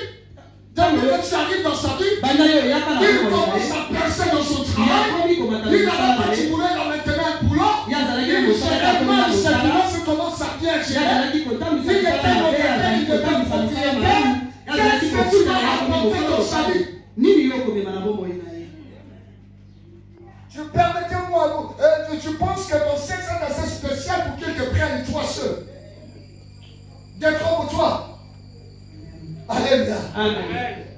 depuis que tu arrives dans sa vie, banda yo oyaka na il bomoi na commence ye. à percer dans son travail. yakomi komata Il mosala n'avait pas na de ye. boulot, il a maintenant un boulot. ye azalaki Il na mosala gérait akomi na mal ses mosala finances, il commence à bien ye gérer. azalaki kotambisa Il était mosala na ye locataire, azalaki il devient kotambisa mosala propriétaire. malamu ye azalaki Qu'est-ce que tu kotuna vas ye akomi apporter dans sa vie? nini yo komema na bomoi na ye. Permettez-moi, je pense que ton sexe est assez spécial pour qu'il te prenne toi seul. D'être pour toi. Alléluia. Amen.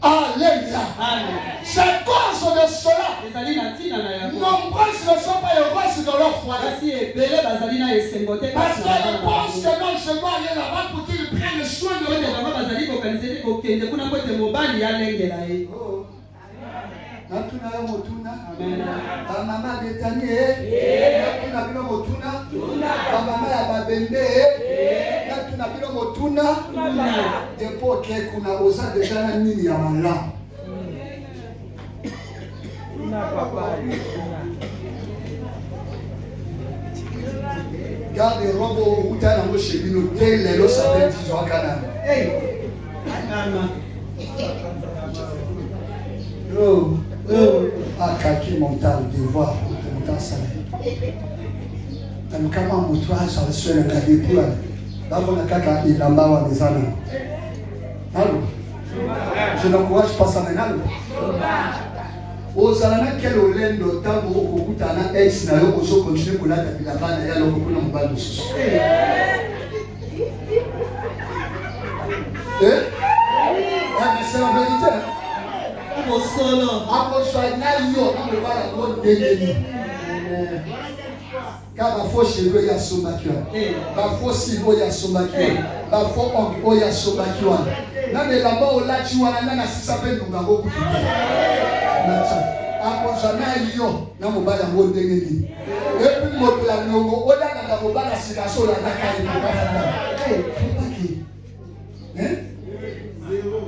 Alléluia. Amen. C'est cause de cela. ezali na ntina na yango Nombreuses ne sont pas heureuses dans leur foyer. kasi ebele bazali na esengo te Parce kasi na bana qu'ils na pensent bango. que non, je dois aller là-bas pour qu'ils prennent soin de Po ete moi. bango bazali kokanisa ete kokende kuna po ete mobali alengela ye. Natuna yo motuna. Amen. Bamama betani natuna bino motuna. Bamama ya babende natuna bino motuna. Depo ke kuna oza deja na nini ya malamu. Garde robo uta na mo shebino tele lo sabe ti zo kana. Akaki montal devoir montal salaire. Kama mtu asa swele na dipua. Babo na kaka ilamba wa mezana. Allô? Je n'encourage pas ça maintenant. Ozalana quel olendo tango okukuta na ex na yo ozo continuer kolata bilamba na ya loko kuna mobali mosusu. Mais c'est la vérité. Car ma faux cheveux ya somakio, ma faux cibo ya somakio, ma faux ongle ya somakio. Na me la ba ola chiwa na sisa pe nunga go kutu. Na cha. Akonza na yo na mobala ngo ndengeni. E puis moto la nongo ola na mobala sika so la na kai na ba.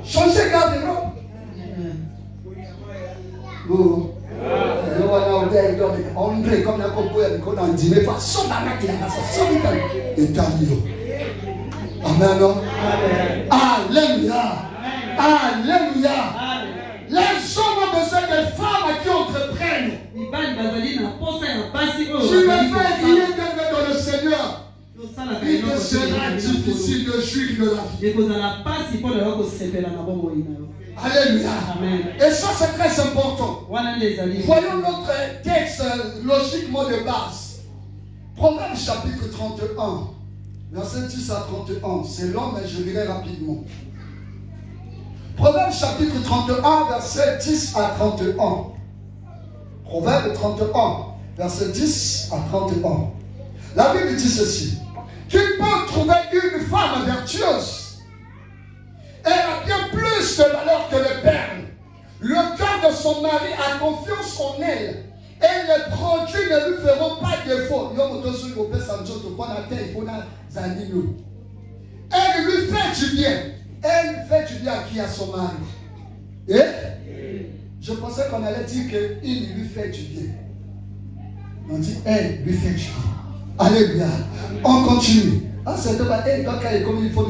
Changer garde non. Oh. André comme la compoé avec on a dîner façon d'anac il a façon et tamio. Amen. Alléluia. Alléluia. Les hommes ont besoin de femmes qui entreprennent. Je vais faire rien dans le Seigneur. Il ne sera difficile de jouir de la vie. Alléluia. Amen. Et ça c'est très important. Voyons notre texte logiquement de base. Proverbe chapitre 31, verset 10 à 31. C'est long mais je lirai rapidement. Proverbe chapitre 31, verset 10 à 31. Proverbe 31, verset 10 à 31. La Bible dit ceci. Qui peut trouver une femme vertueuse? Elle a bien plus de valeur que les perles. Le cœur de son mari a confiance en elle. Et les produits ne lui feront pas défaut. Elle lui fait du bien. Elle fait du bien à qui? À son mari. Et je pensais qu'on allait dire qu'il lui fait du bien. On dit elle lui fait du bien. Alléluia. On continue. Ah, c'est pas comme il faut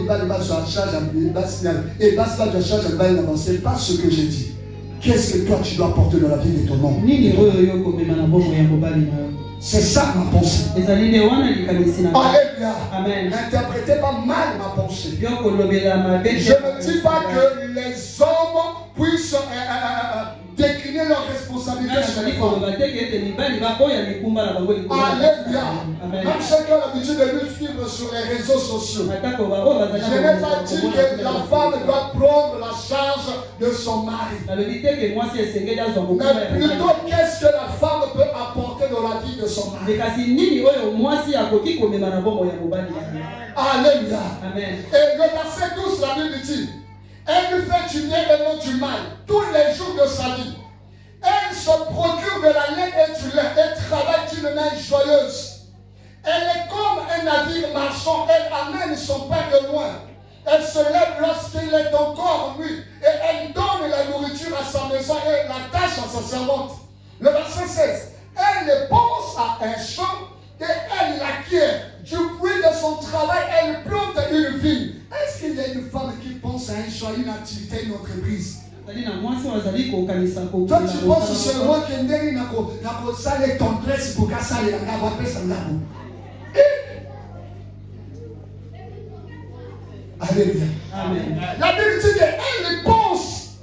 c'est pas ce que j'ai dit. Qu'est-ce que toi tu dois porter dans la vie de ton homme? C'est ça ma pensée. Alléluia. N'interprétez pas mal ma pensée. Je ne dis pas que les hommes puissent décliner leurs responsabilités sur les femmes. Alléluia. Même ceux qui ont l'habitude de nous suivre sur les réseaux sociaux. Je n'ai pas dit que la femme doit prendre la charge de son mari. Mais plutôt qu'est-ce que la femme peut apporter dans la vie de son mari. Alléluia. Amen. Et le verset 12, la Bible dit, elle lui fait du bien et non du mal tous les jours de sa vie. Elle se procure de la laine et du lait et travaille d'une main joyeuse. Elle est comme un navire marchand, elle amène son pain de loin. Elle se lève lorsqu'il est encore nuit et elle donne la nourriture à sa maison et la tâche à sa servante. Le verset 16, elle pense à un champ et elle l'acquiert. Du fruit de son travail, elle plante une vigne. Est-ce qu'il y a une femme qui pense à un champ, une activité, une entreprise? Toi, tu penses seulement que Ndeli n'a pas ça les tendresses pour qu'à ça les avoir fait ça là. Alléluia. Amen. La Bible dit qu'elle pense.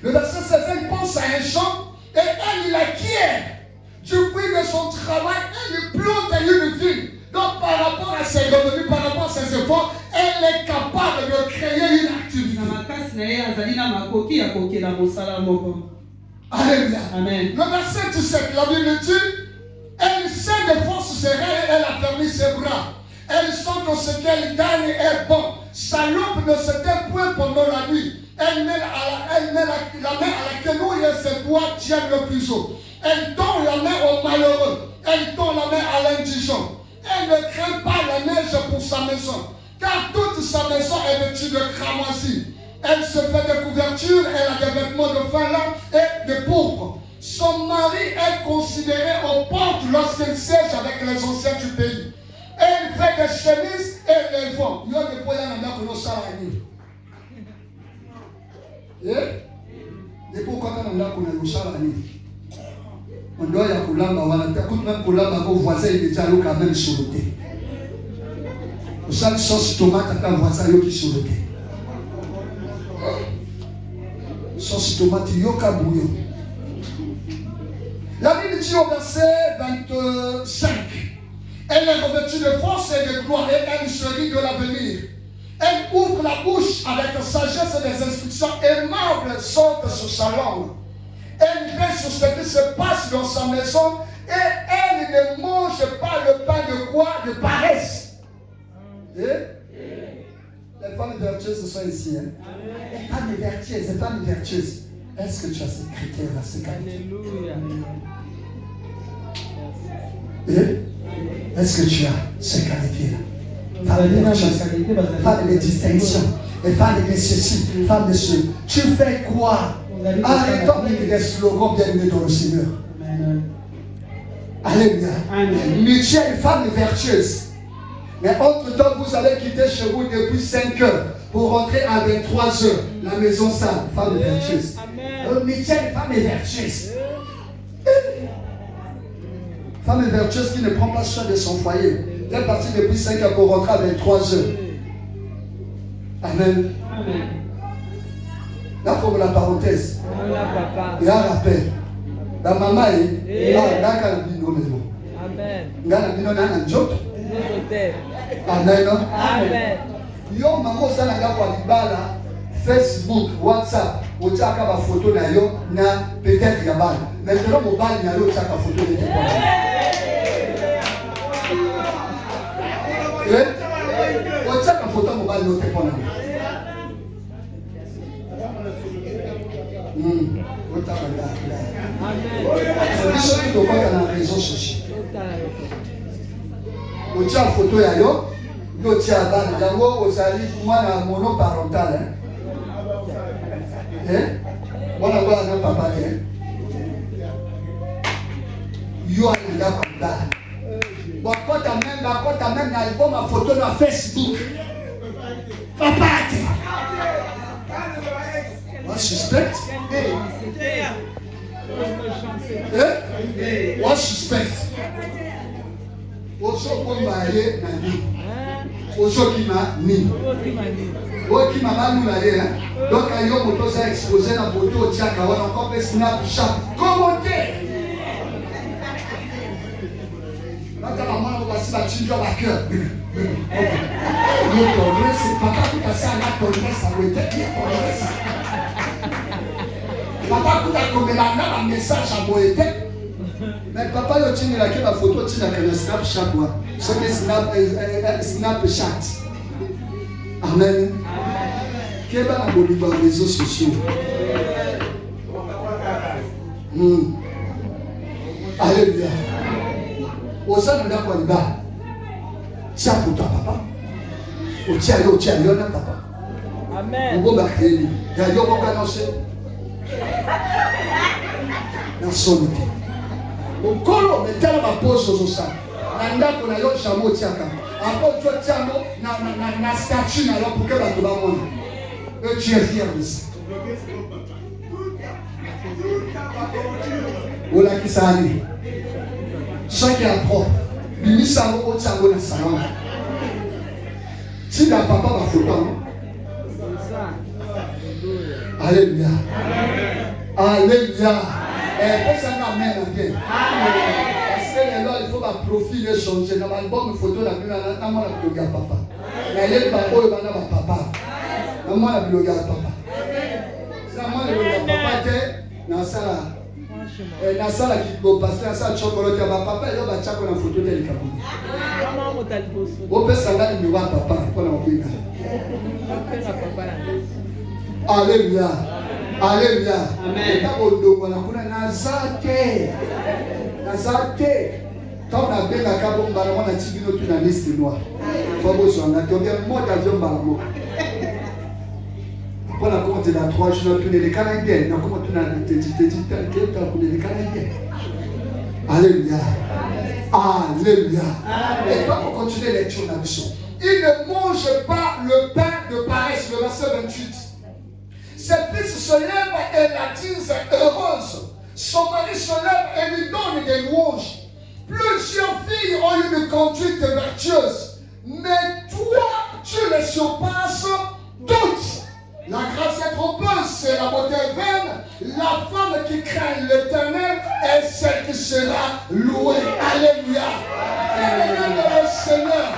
Le verset 16, elle pense à un champ et elle l'acquiert. Du fruit de son travail, elle plante une vigne. Donc par rapport à ses revenus, par rapport à ses efforts, elle est capable de créer une activité. Alléluia. Amen. Le verset 17, la Bible dit, elle sait défendre ses reins et elle a fermé ses bras. Elle sent que ce qu'elle gagne est bon. Sa lampe ne s'éteint point pendant la nuit. Elle met la main à la quenouille et ses doigts tiennent le fuseau. Elle tend la main au malheureux. Elle tend la main à l'indigent. Elle ne craint pas la neige pour sa maison, car toute sa maison est vêtue de cramoisis. Elle se fait des couvertures, elle a des vêtements de fin lin et de pourpre. Son mari est considéré aux portes lorsqu'il siège avec les anciens du pays. Elle chemises et les vents. Il y a des poids dans la salani. Et pourquoi on a la salani? On doit y avoir même vos voisins, il est déjà quand même sur le thé. Vous savez, sauce tomate, à un voisin qui est sur le thé. Sauce tomate, yoka bouillon. La Bible dit au verset 25, elle est revêtue de force et de gloire et elle se rit de l'avenir. Elle ouvre la bouche avec sagesse et des instructions aimables sortent sur sa langue. Elle veille sur ce qui se passe dans sa maison et elle ne mange pas le pain de quoi? De paresse. Les femmes vertueuses sont ici. Hein? Les femmes vertueuses. Est-ce que tu as ces critères-là, ces qualités? Est-ce que tu as ces qualités-là? Femme de distinction, femme de ceci, femme de ce. Tu fais quoi? Arrêtons avec les slogans bien-aimés dans le Seigneur. Alléluia. Mais tu es une femme vertueuse. Mais entre-temps, vous allez quitter chez vous depuis 5 heures pour rentrer à 23 heures. La maison sale, femme vertueuse. Mais tu es une femme vertueuse. Femme vertueuse qui ne prend pas soin de son foyer. Elle est partie depuis 5 heures pour rentrer à 23 heures. Amen. Là, pour la parenthèse. Il y a un rappel. La maman est là, Amen. Amen. Yo maman ça n'a pas libala Facebook, WhatsApp, au tchaka ba photo na yo na peut-être yabana. Maintenant mon bal na yo tchaka photo de toi. Au tchaka photo mon bal no te pona. Au tchaka là. Amen. Isso que tu vois dans les réseaux sociaux. Au tchaka photo ya yo yo tia bana yango ozali mwana monoparental mwana kwa na papa yo alinga kwa bakota même na album ma photo na Facebook papa what suspect what suspect oso kombaye na ni Ozokima ni. Okima manu na ye. Donc ayo moto sa exposé na photo tiaka wana encore pe Snapchat. Commenter. Mata maman on va se battre dans la cœur. Notre tendresse, c'est papa tout à ça la tendresse ça veut dire tendresse. Papa tout à comme la message à moïté. Mais papa yo tini la ma photo tina que le Snapchat quoi. Ce que Snapchat. Amen. Qui va la bonne dans les réseaux sociaux. Alléluia. Au sein de la Kwanda. Tiens pour toi papa. Au tiens yo na papa. Amen. Au bon bakeli. Ya yo ko annoncer. Dans son été. Okolo metala maposo zosa na ndako na yo chamo tiaka apo jo tiamo na statue na yo pour que bato bamona et tu es fier de ça ola kisani chaque appro bimisa mo otiango na salon si la papa va photo alléluia alléluia. Personne n'a même bien. Parce que là, il faut un profil changer. Dans l'album, photo, la plus la moi la blogueur papa. La lèvre pas haut, la papa. La moi la blogueur papa. C'est la moi la blogueur papa dans ça là. Dans ça là qui go passer dans ça chocolat ya papa, il va chako na photo de l'ikabu. Au personne là il va papa pour la kuina. Alléluia. Alléluia. Amen. Nazate. Quand on a bien la cabane, on a dit que tu n'as liste noire. Pas besoin. On a tombé un mot d'avion baramo. On a commenté dans 3 jours, tu n'es les Canadiens. On a commenté dans les Canadiens. Alléluia. Alléluia. Amen. Et quand on continue les lecture de la mission, il ne mange pas le pain de paresse, le verset 28. Ses fils se lèvent et la disent heureuse. Son mari se lève et lui donne des louanges. Plusieurs filles ont eu une conduite vertueuse, mais toi, tu les surpasses toutes. La grâce est trompeuse, c'est la beauté vaine. La femme qui craint l'Éternel est celle qui sera louée. Alléluia. Le Seigneur.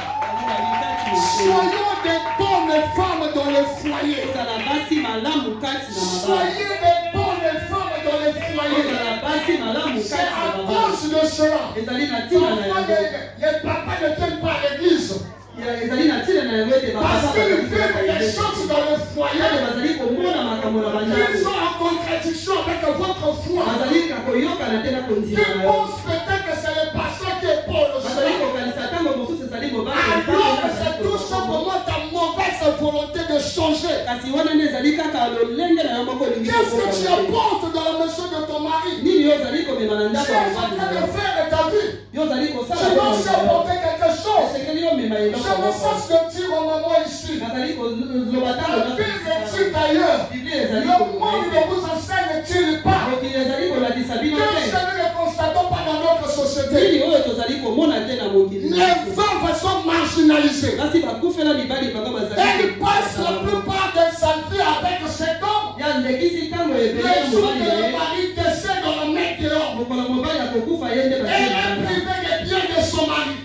Soyons des bonnes femmes dans le foyer. Soyez des bonnes femmes dans le foyer. C'est à cause de cela. Les papas ne viennent pas à l'église. Parce qu'ils vivent des choses dans le foyer qui sont en contradiction avec votre foi. Ils pensent peut-être que c'est le pasteur qui est Paul. Alors c'est tout simplement ta mauvaise volonté de changer. Qu'est-ce que tu apportes dans la maison de ton mari? Tu es en train de faire ta vie. Tu dois aussi apporter quelque chose. Je me sens de dire aux mamans ici. La Bible dit d'ailleurs. Le monde ne vous enseigne-t-il pas? Que nous ne constatons pas dans notre société. Les femmes sont marginalisées. Elles passent la plupart de sa vie avec cet homme. Les jours que le mari décède dans le mec dehors. Elle est privée des biens de son mari.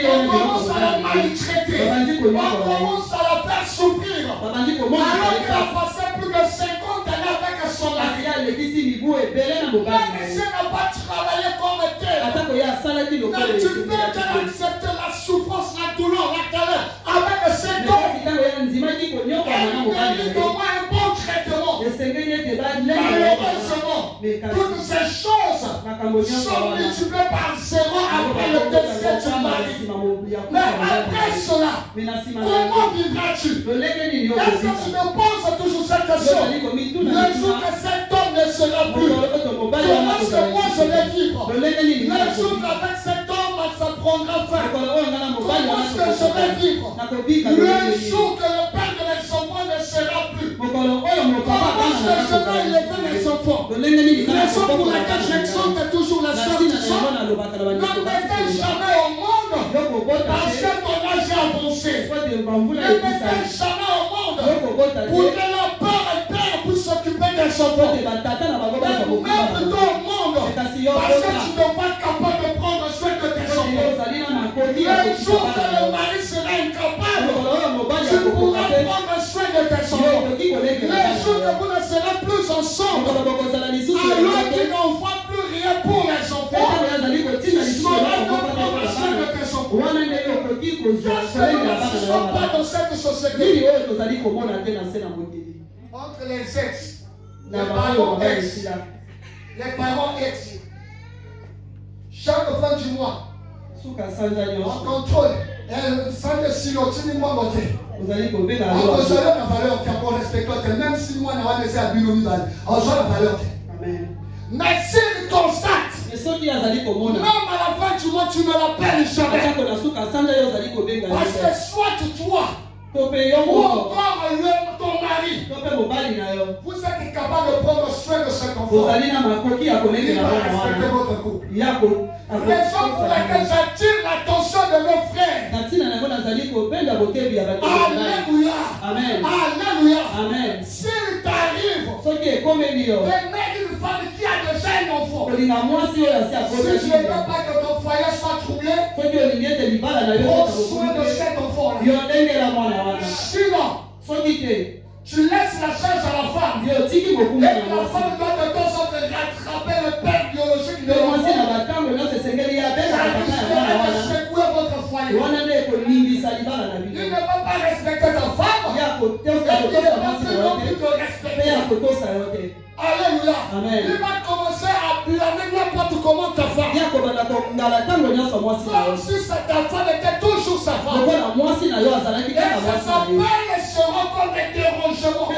On commence à la maltraiter. On commence à la faire souffrir. Alors qu'elle a passé plus de 50 années avec son mari. Même si elle n'a pas travaillé comme tel. Mais tu peux accepter la souffrance, la douleur, la galère avec cet homme. Elle mérite au moins un bon traitement. Malheureusement, toutes ces choses sont multipliées par 0 après le décès du mari. Mais après cela, comment vivras-tu? Est-ce que tu me poses toujours cette question? Le jour que cet homme ne sera plus, comment est-ce que moi je vais vivre? Le jour qu'avec cet homme ça prendra fin, comment est-ce que je vais vivre? Le jour que le père de mes enfants ne sera plus, comment est-ce que je vais élever mes enfants? La raison pour laquelle j'exhorte toujours la sœur du sang, ne mettez jamais au monde parce que ton âge est avancé. Ne mettez jamais au monde pour que la père puisse s'occuper des enfants. Mets plutôt au monde parce que tu n'es pas capable de prendre soin de tes enfants. Le jour que le mari sera incapable, tu pourras prendre soin de tes enfants. Le jour que vous ne serez plus ensemble, alors tu n'en vois plus rien pour les enfants, tu sauras donc prendre soin de tes enfants. Qu'est-ce que nous ne faisons pas dans cette société? Entre les ex, les parents ex, chaque fin du mois, on contrôle. Sans le silotini moi moté. Vous allez couper la valeur qui a pour respecter, même si moi n'a pas laissé à Bilomi, on joue la valeur. Mais s'il constate, même à la fin du mois, tu ne l'appelles jamais. Parce que soit toi, ou encore ton mari, vous êtes capable de prendre soin de cet enfant. Il va respecter votre couple. Raison pour laquelle j'attire l'attention de nos frères. Alléluia. Amen. Alléluia. Amen. S'il t'arrive d'aimer une femme qui a déjà un enfant, si je ne veux pas que ton foyer soit troublé, prends soin de cet enfant-là. Sinon, tu laisses la charge à la femme. Et la femme doit de temps en temps rattraper le père biologique de l'enfant. Ça secouer votre foyer. Il ne va pas respecter ta femme. Il ne va plus te respecter. Alléluia. Amen. Il va commencer à blâmer n'importe comment ta femme. Comme si ta femme était toujours sa femme. Et ça s'appelle se rendre comme des dérangements.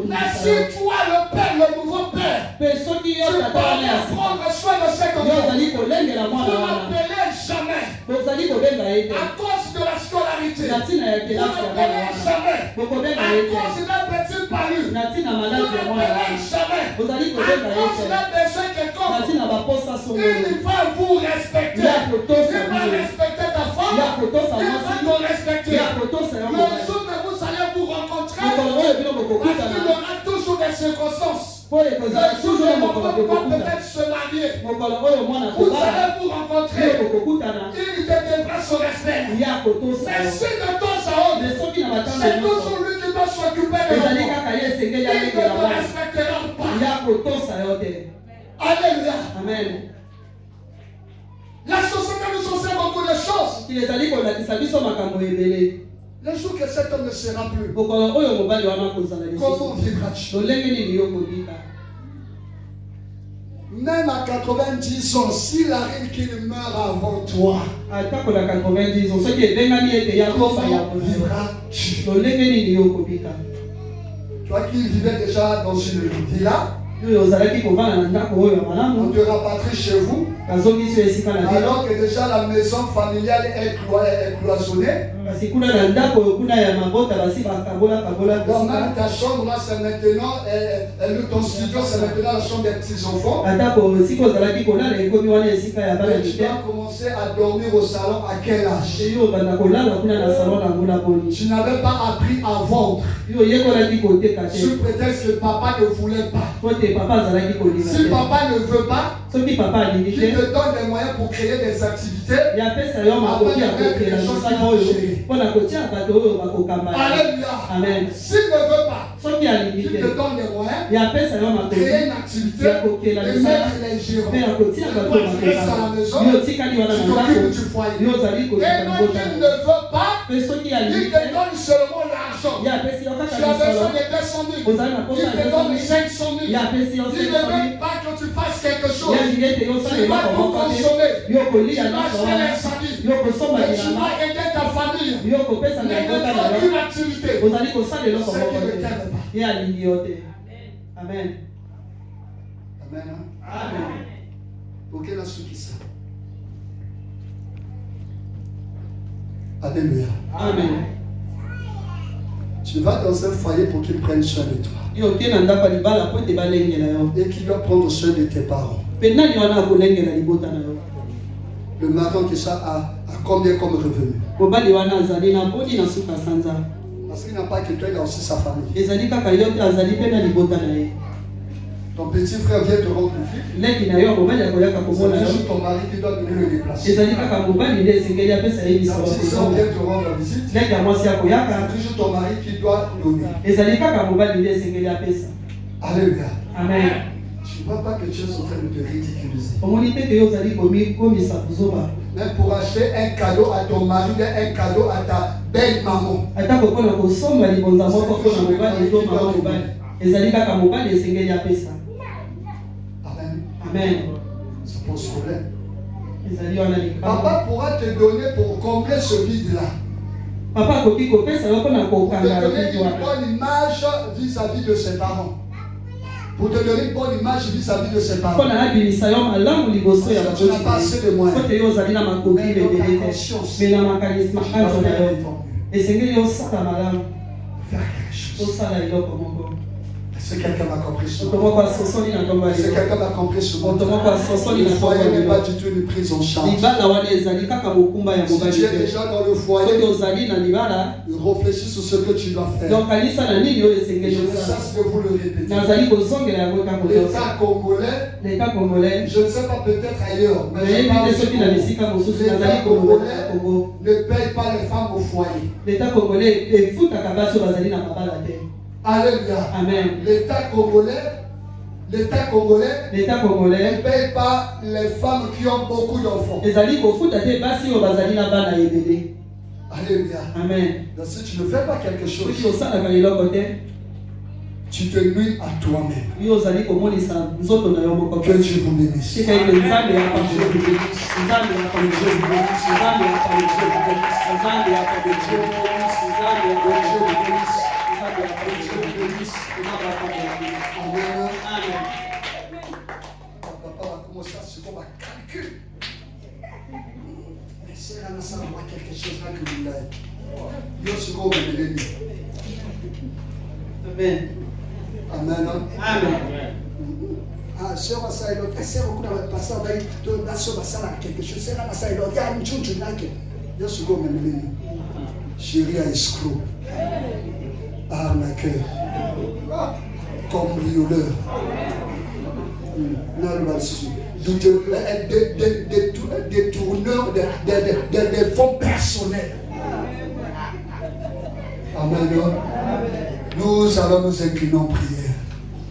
Mais si toi, le père, le nouveau père, mpe soki Tu yo tata wana ya dois sika prendre soin de cet yo enfant. ozali kolengela Vous mwana wana n'appelez jamais bozali kobenga ye te à cause de la scolarité. na ntina ya Vous kelasi ya mwana n'appelez wana jamais bokobenga à ye te cause d'un petit palu. na ntina Vous maladi ya mwana n'appelez wana jamais bozali à kobenga ye cause te d'un besoin na quelconque. ntina baposa songolo Il va vous respecter. ya kotosa Il va bino respecter ta femme. ya kotosa Il va mwasi te respecter. ya kotosa yo Le mobali jour que vous allez vous rencontrer, mokolo oyo bino parce qu'il y bokokutana aura toujours des circonstances. po ekozala Le jour toujours où mokolo l'enfant va bokokutana peut-être se marier, mokolo oyo mwana vous kobala allez vous bino rencontrer. bokokutana Il te devra son respect. ya kotosa Mais yo si de temps à autre, mais soki na batango c'est nyonso toujours lui qui doit s'occuper de ezali l'enfant. kaka ye esengeli Il ne alengela te wana respectera pas. ya kotosa yo te Alléluia. amen La société nous enseigne beaucoup de choses. kili ezali kolakisa biso makambo ebele Le jour que cet homme ne sera plus, mokolo oyo mobali wana kozala comment lisusu vivras-tu? lolenge nini yo kobika Même à 90 ans, s'il arrive qu'il meurt avant toi, atako na 90 ans soki ebengani ete ya kofa ya comment konayo vivras-tu? lolenge nini yo kobika Toi qui vivais déjà dans une villa, oyo ozalaki kovanda na ndako oyo ya on malamu te rapatrie chez vous, bazongisi yo esika na bino alors que déjà la maison familiale est cloisonnée. kasi kuna na ndako oyo kuna ya mabota basi bakabola Donc même kosika ta chambre là, c'est maintenant, ton studio, c'est maintenant la chambre des petits-enfants. atako esika ozalaki kolala ekomi wana esika ya bana Et tu mike dois commencer à dormir au salon à quel âge? yo obanda kolala kuna na salon na nguna boni Tu n'avais pas appris à vendre. yo oyekolaki koteka Sous te prétexte que papa ne voulait pas. po te papa azalaki kolinga Si te papa ne veut pas, soki papa alingi qu'il te te donne les moyens pour créer des activités. yapesa yo makoki ya kokela mosala oyo mpona kotia bato oyo bakokamba ye. Alléluia. amen S'il ne veut pas, soki alingi qu'il te te donne les moyens, yapesa yo makoki créer une activité ya kokela et misala mettre les gérants. mpe ya kotia bato Toi, tu restes à la bakokamba maison, yo otikali wana tu na ndako t'occupes du foyer. yo ozali Et koleka non, libota qu'il ne veut pas, mpe soki il alingi te te donne seulement l'argent. yapesi yo Tu kaka as besoin misolo de 200 000. ozali na Il posa te donne 500 000. yapesi yo Il ne veut pas que tu fasses quelque chose. yalingi ete yo osala Tu vas eloko tout moko te consommer. yo Tu kolia vas nyonso acheter wana les habits. yo kosomba Et tu bilamba vas aider ta famille. yo kopesa na Mais ne libota na fais yo aucune activité. ozali kosala eloko C'est moko qu'il ne te t'aime pas. ye alingi yo te amen Amen. Hein? amen Ok, la suite ça. Alléluia. amen Tu vas dans un foyer pour qu'il prenne soin de toi. yo oke na ndako ya libala po ete balengela yo Et qu'il doit prendre soin de tes parents. mpe nani wana akolengela libota na yo Le mari qui ça a combien comme revenu? mobali wana azali na boni na suka sanza Parce qu'il n'a pas que toi, il a aussi sa famille. ezali kaka yo te azali mpe na libota na ye Ton petit frère vient te rendre visite. leki na yo mobali akoyaka C'est komona yo toujours ton mari qui doit venir le déplacer. ezali kaka mobali nde esengeli apesa ye Ta lisolo petite soeur kozonga vient te rendre visite. leki ya mwasi akoyaka C'est toujours ton mari qui doit donner. ezali kaka mobali nde esengeli apesa Alléluia. amen Tu ne vois pas que tu es en train de te ridiculiser. omoni te te yo ozali komisa kozoba Même pour acheter un cadeau à ton mari, un cadeau à ta belle maman. atako mpona kosomba libonza moko mpona mobali to mama mobali ezali kaka mobali esengeli apesa Amen. amen Ça pose problème. ezali wana likambo Papa pourra te donner pour combler ce vide-là. papa akoki kopesa yo mpona Pour te kokanga donner vidi une wana bonne image vis-à-vis de ses parents. Pour te donner une bonne image vis-à-vis de ses parents. mpona abimisa yo malamu liboso ya Parce que tu n'as pas assez de po moyens. te yo ozali na makoki Mais dans ta ebele te conscience, me na makanisma tu dois anzo na faire yo de ton mieux. esengeli osala malamu Faire quelque chose. osala eloko moko Est-ce que quelqu'un m'a compris ce moto matin? moko asosoli na ntongo ya Est-ce que lelo quelqu'un m'a compris ce moto matin? moko asosoli Le na ntongo foyer ya n'est pas lelo du tout une prise en charge. libala wana ezali kaka mokumba ya Si mobali tu es te déjà dans le soki foyer, ozali na libala réfléchis sur ce que tu dois faire. donc kanisa na nini oyo Et esengeli je ne osala cesse de vous le répéter. nazali kozongela yango ntango nyonso L'État congolais, leta congolais je ne sais pas peut-être ailleurs, mais je nayebi parle te du soki na Congo. bisika mosusu L'État nazali kolongola congolais na kongo ne paye pas les femmes au foyer. leta congolais efutaka basi oyo bazali na mabala te Alléluia. amen L'État congolais ne paye pas les femmes qui ont beaucoup d'enfants. ezali kofuta te basi oyo bazali na bana ebele Alléluia. amen Donc si tu ne fais pas quelque chose, soki osalaka eloko te tu te nuis à toi-même. yo ozali komonisa nzoto na yo moko Que Dieu vous bénisse. tika ete nzambe yapambe nzambe yapambe nzambe yapambe nzambe yapambe nzambe yapambe Amen. amen ça va quelque chose là que vous l'avez. Yo suis au même. Amen. Amen. Amen. Ah, sœur, ça est l'autre. Sœur, on a passé à la sœur, ça là quelque chose. C'est là, ça est l'autre. Il y a une chose là que yo suis au même. Chérie à escroc. Arnaqueur. Cambrioleur. Des tourneurs, des fonds personnels. Amen. Nous allons nous incliner en prière.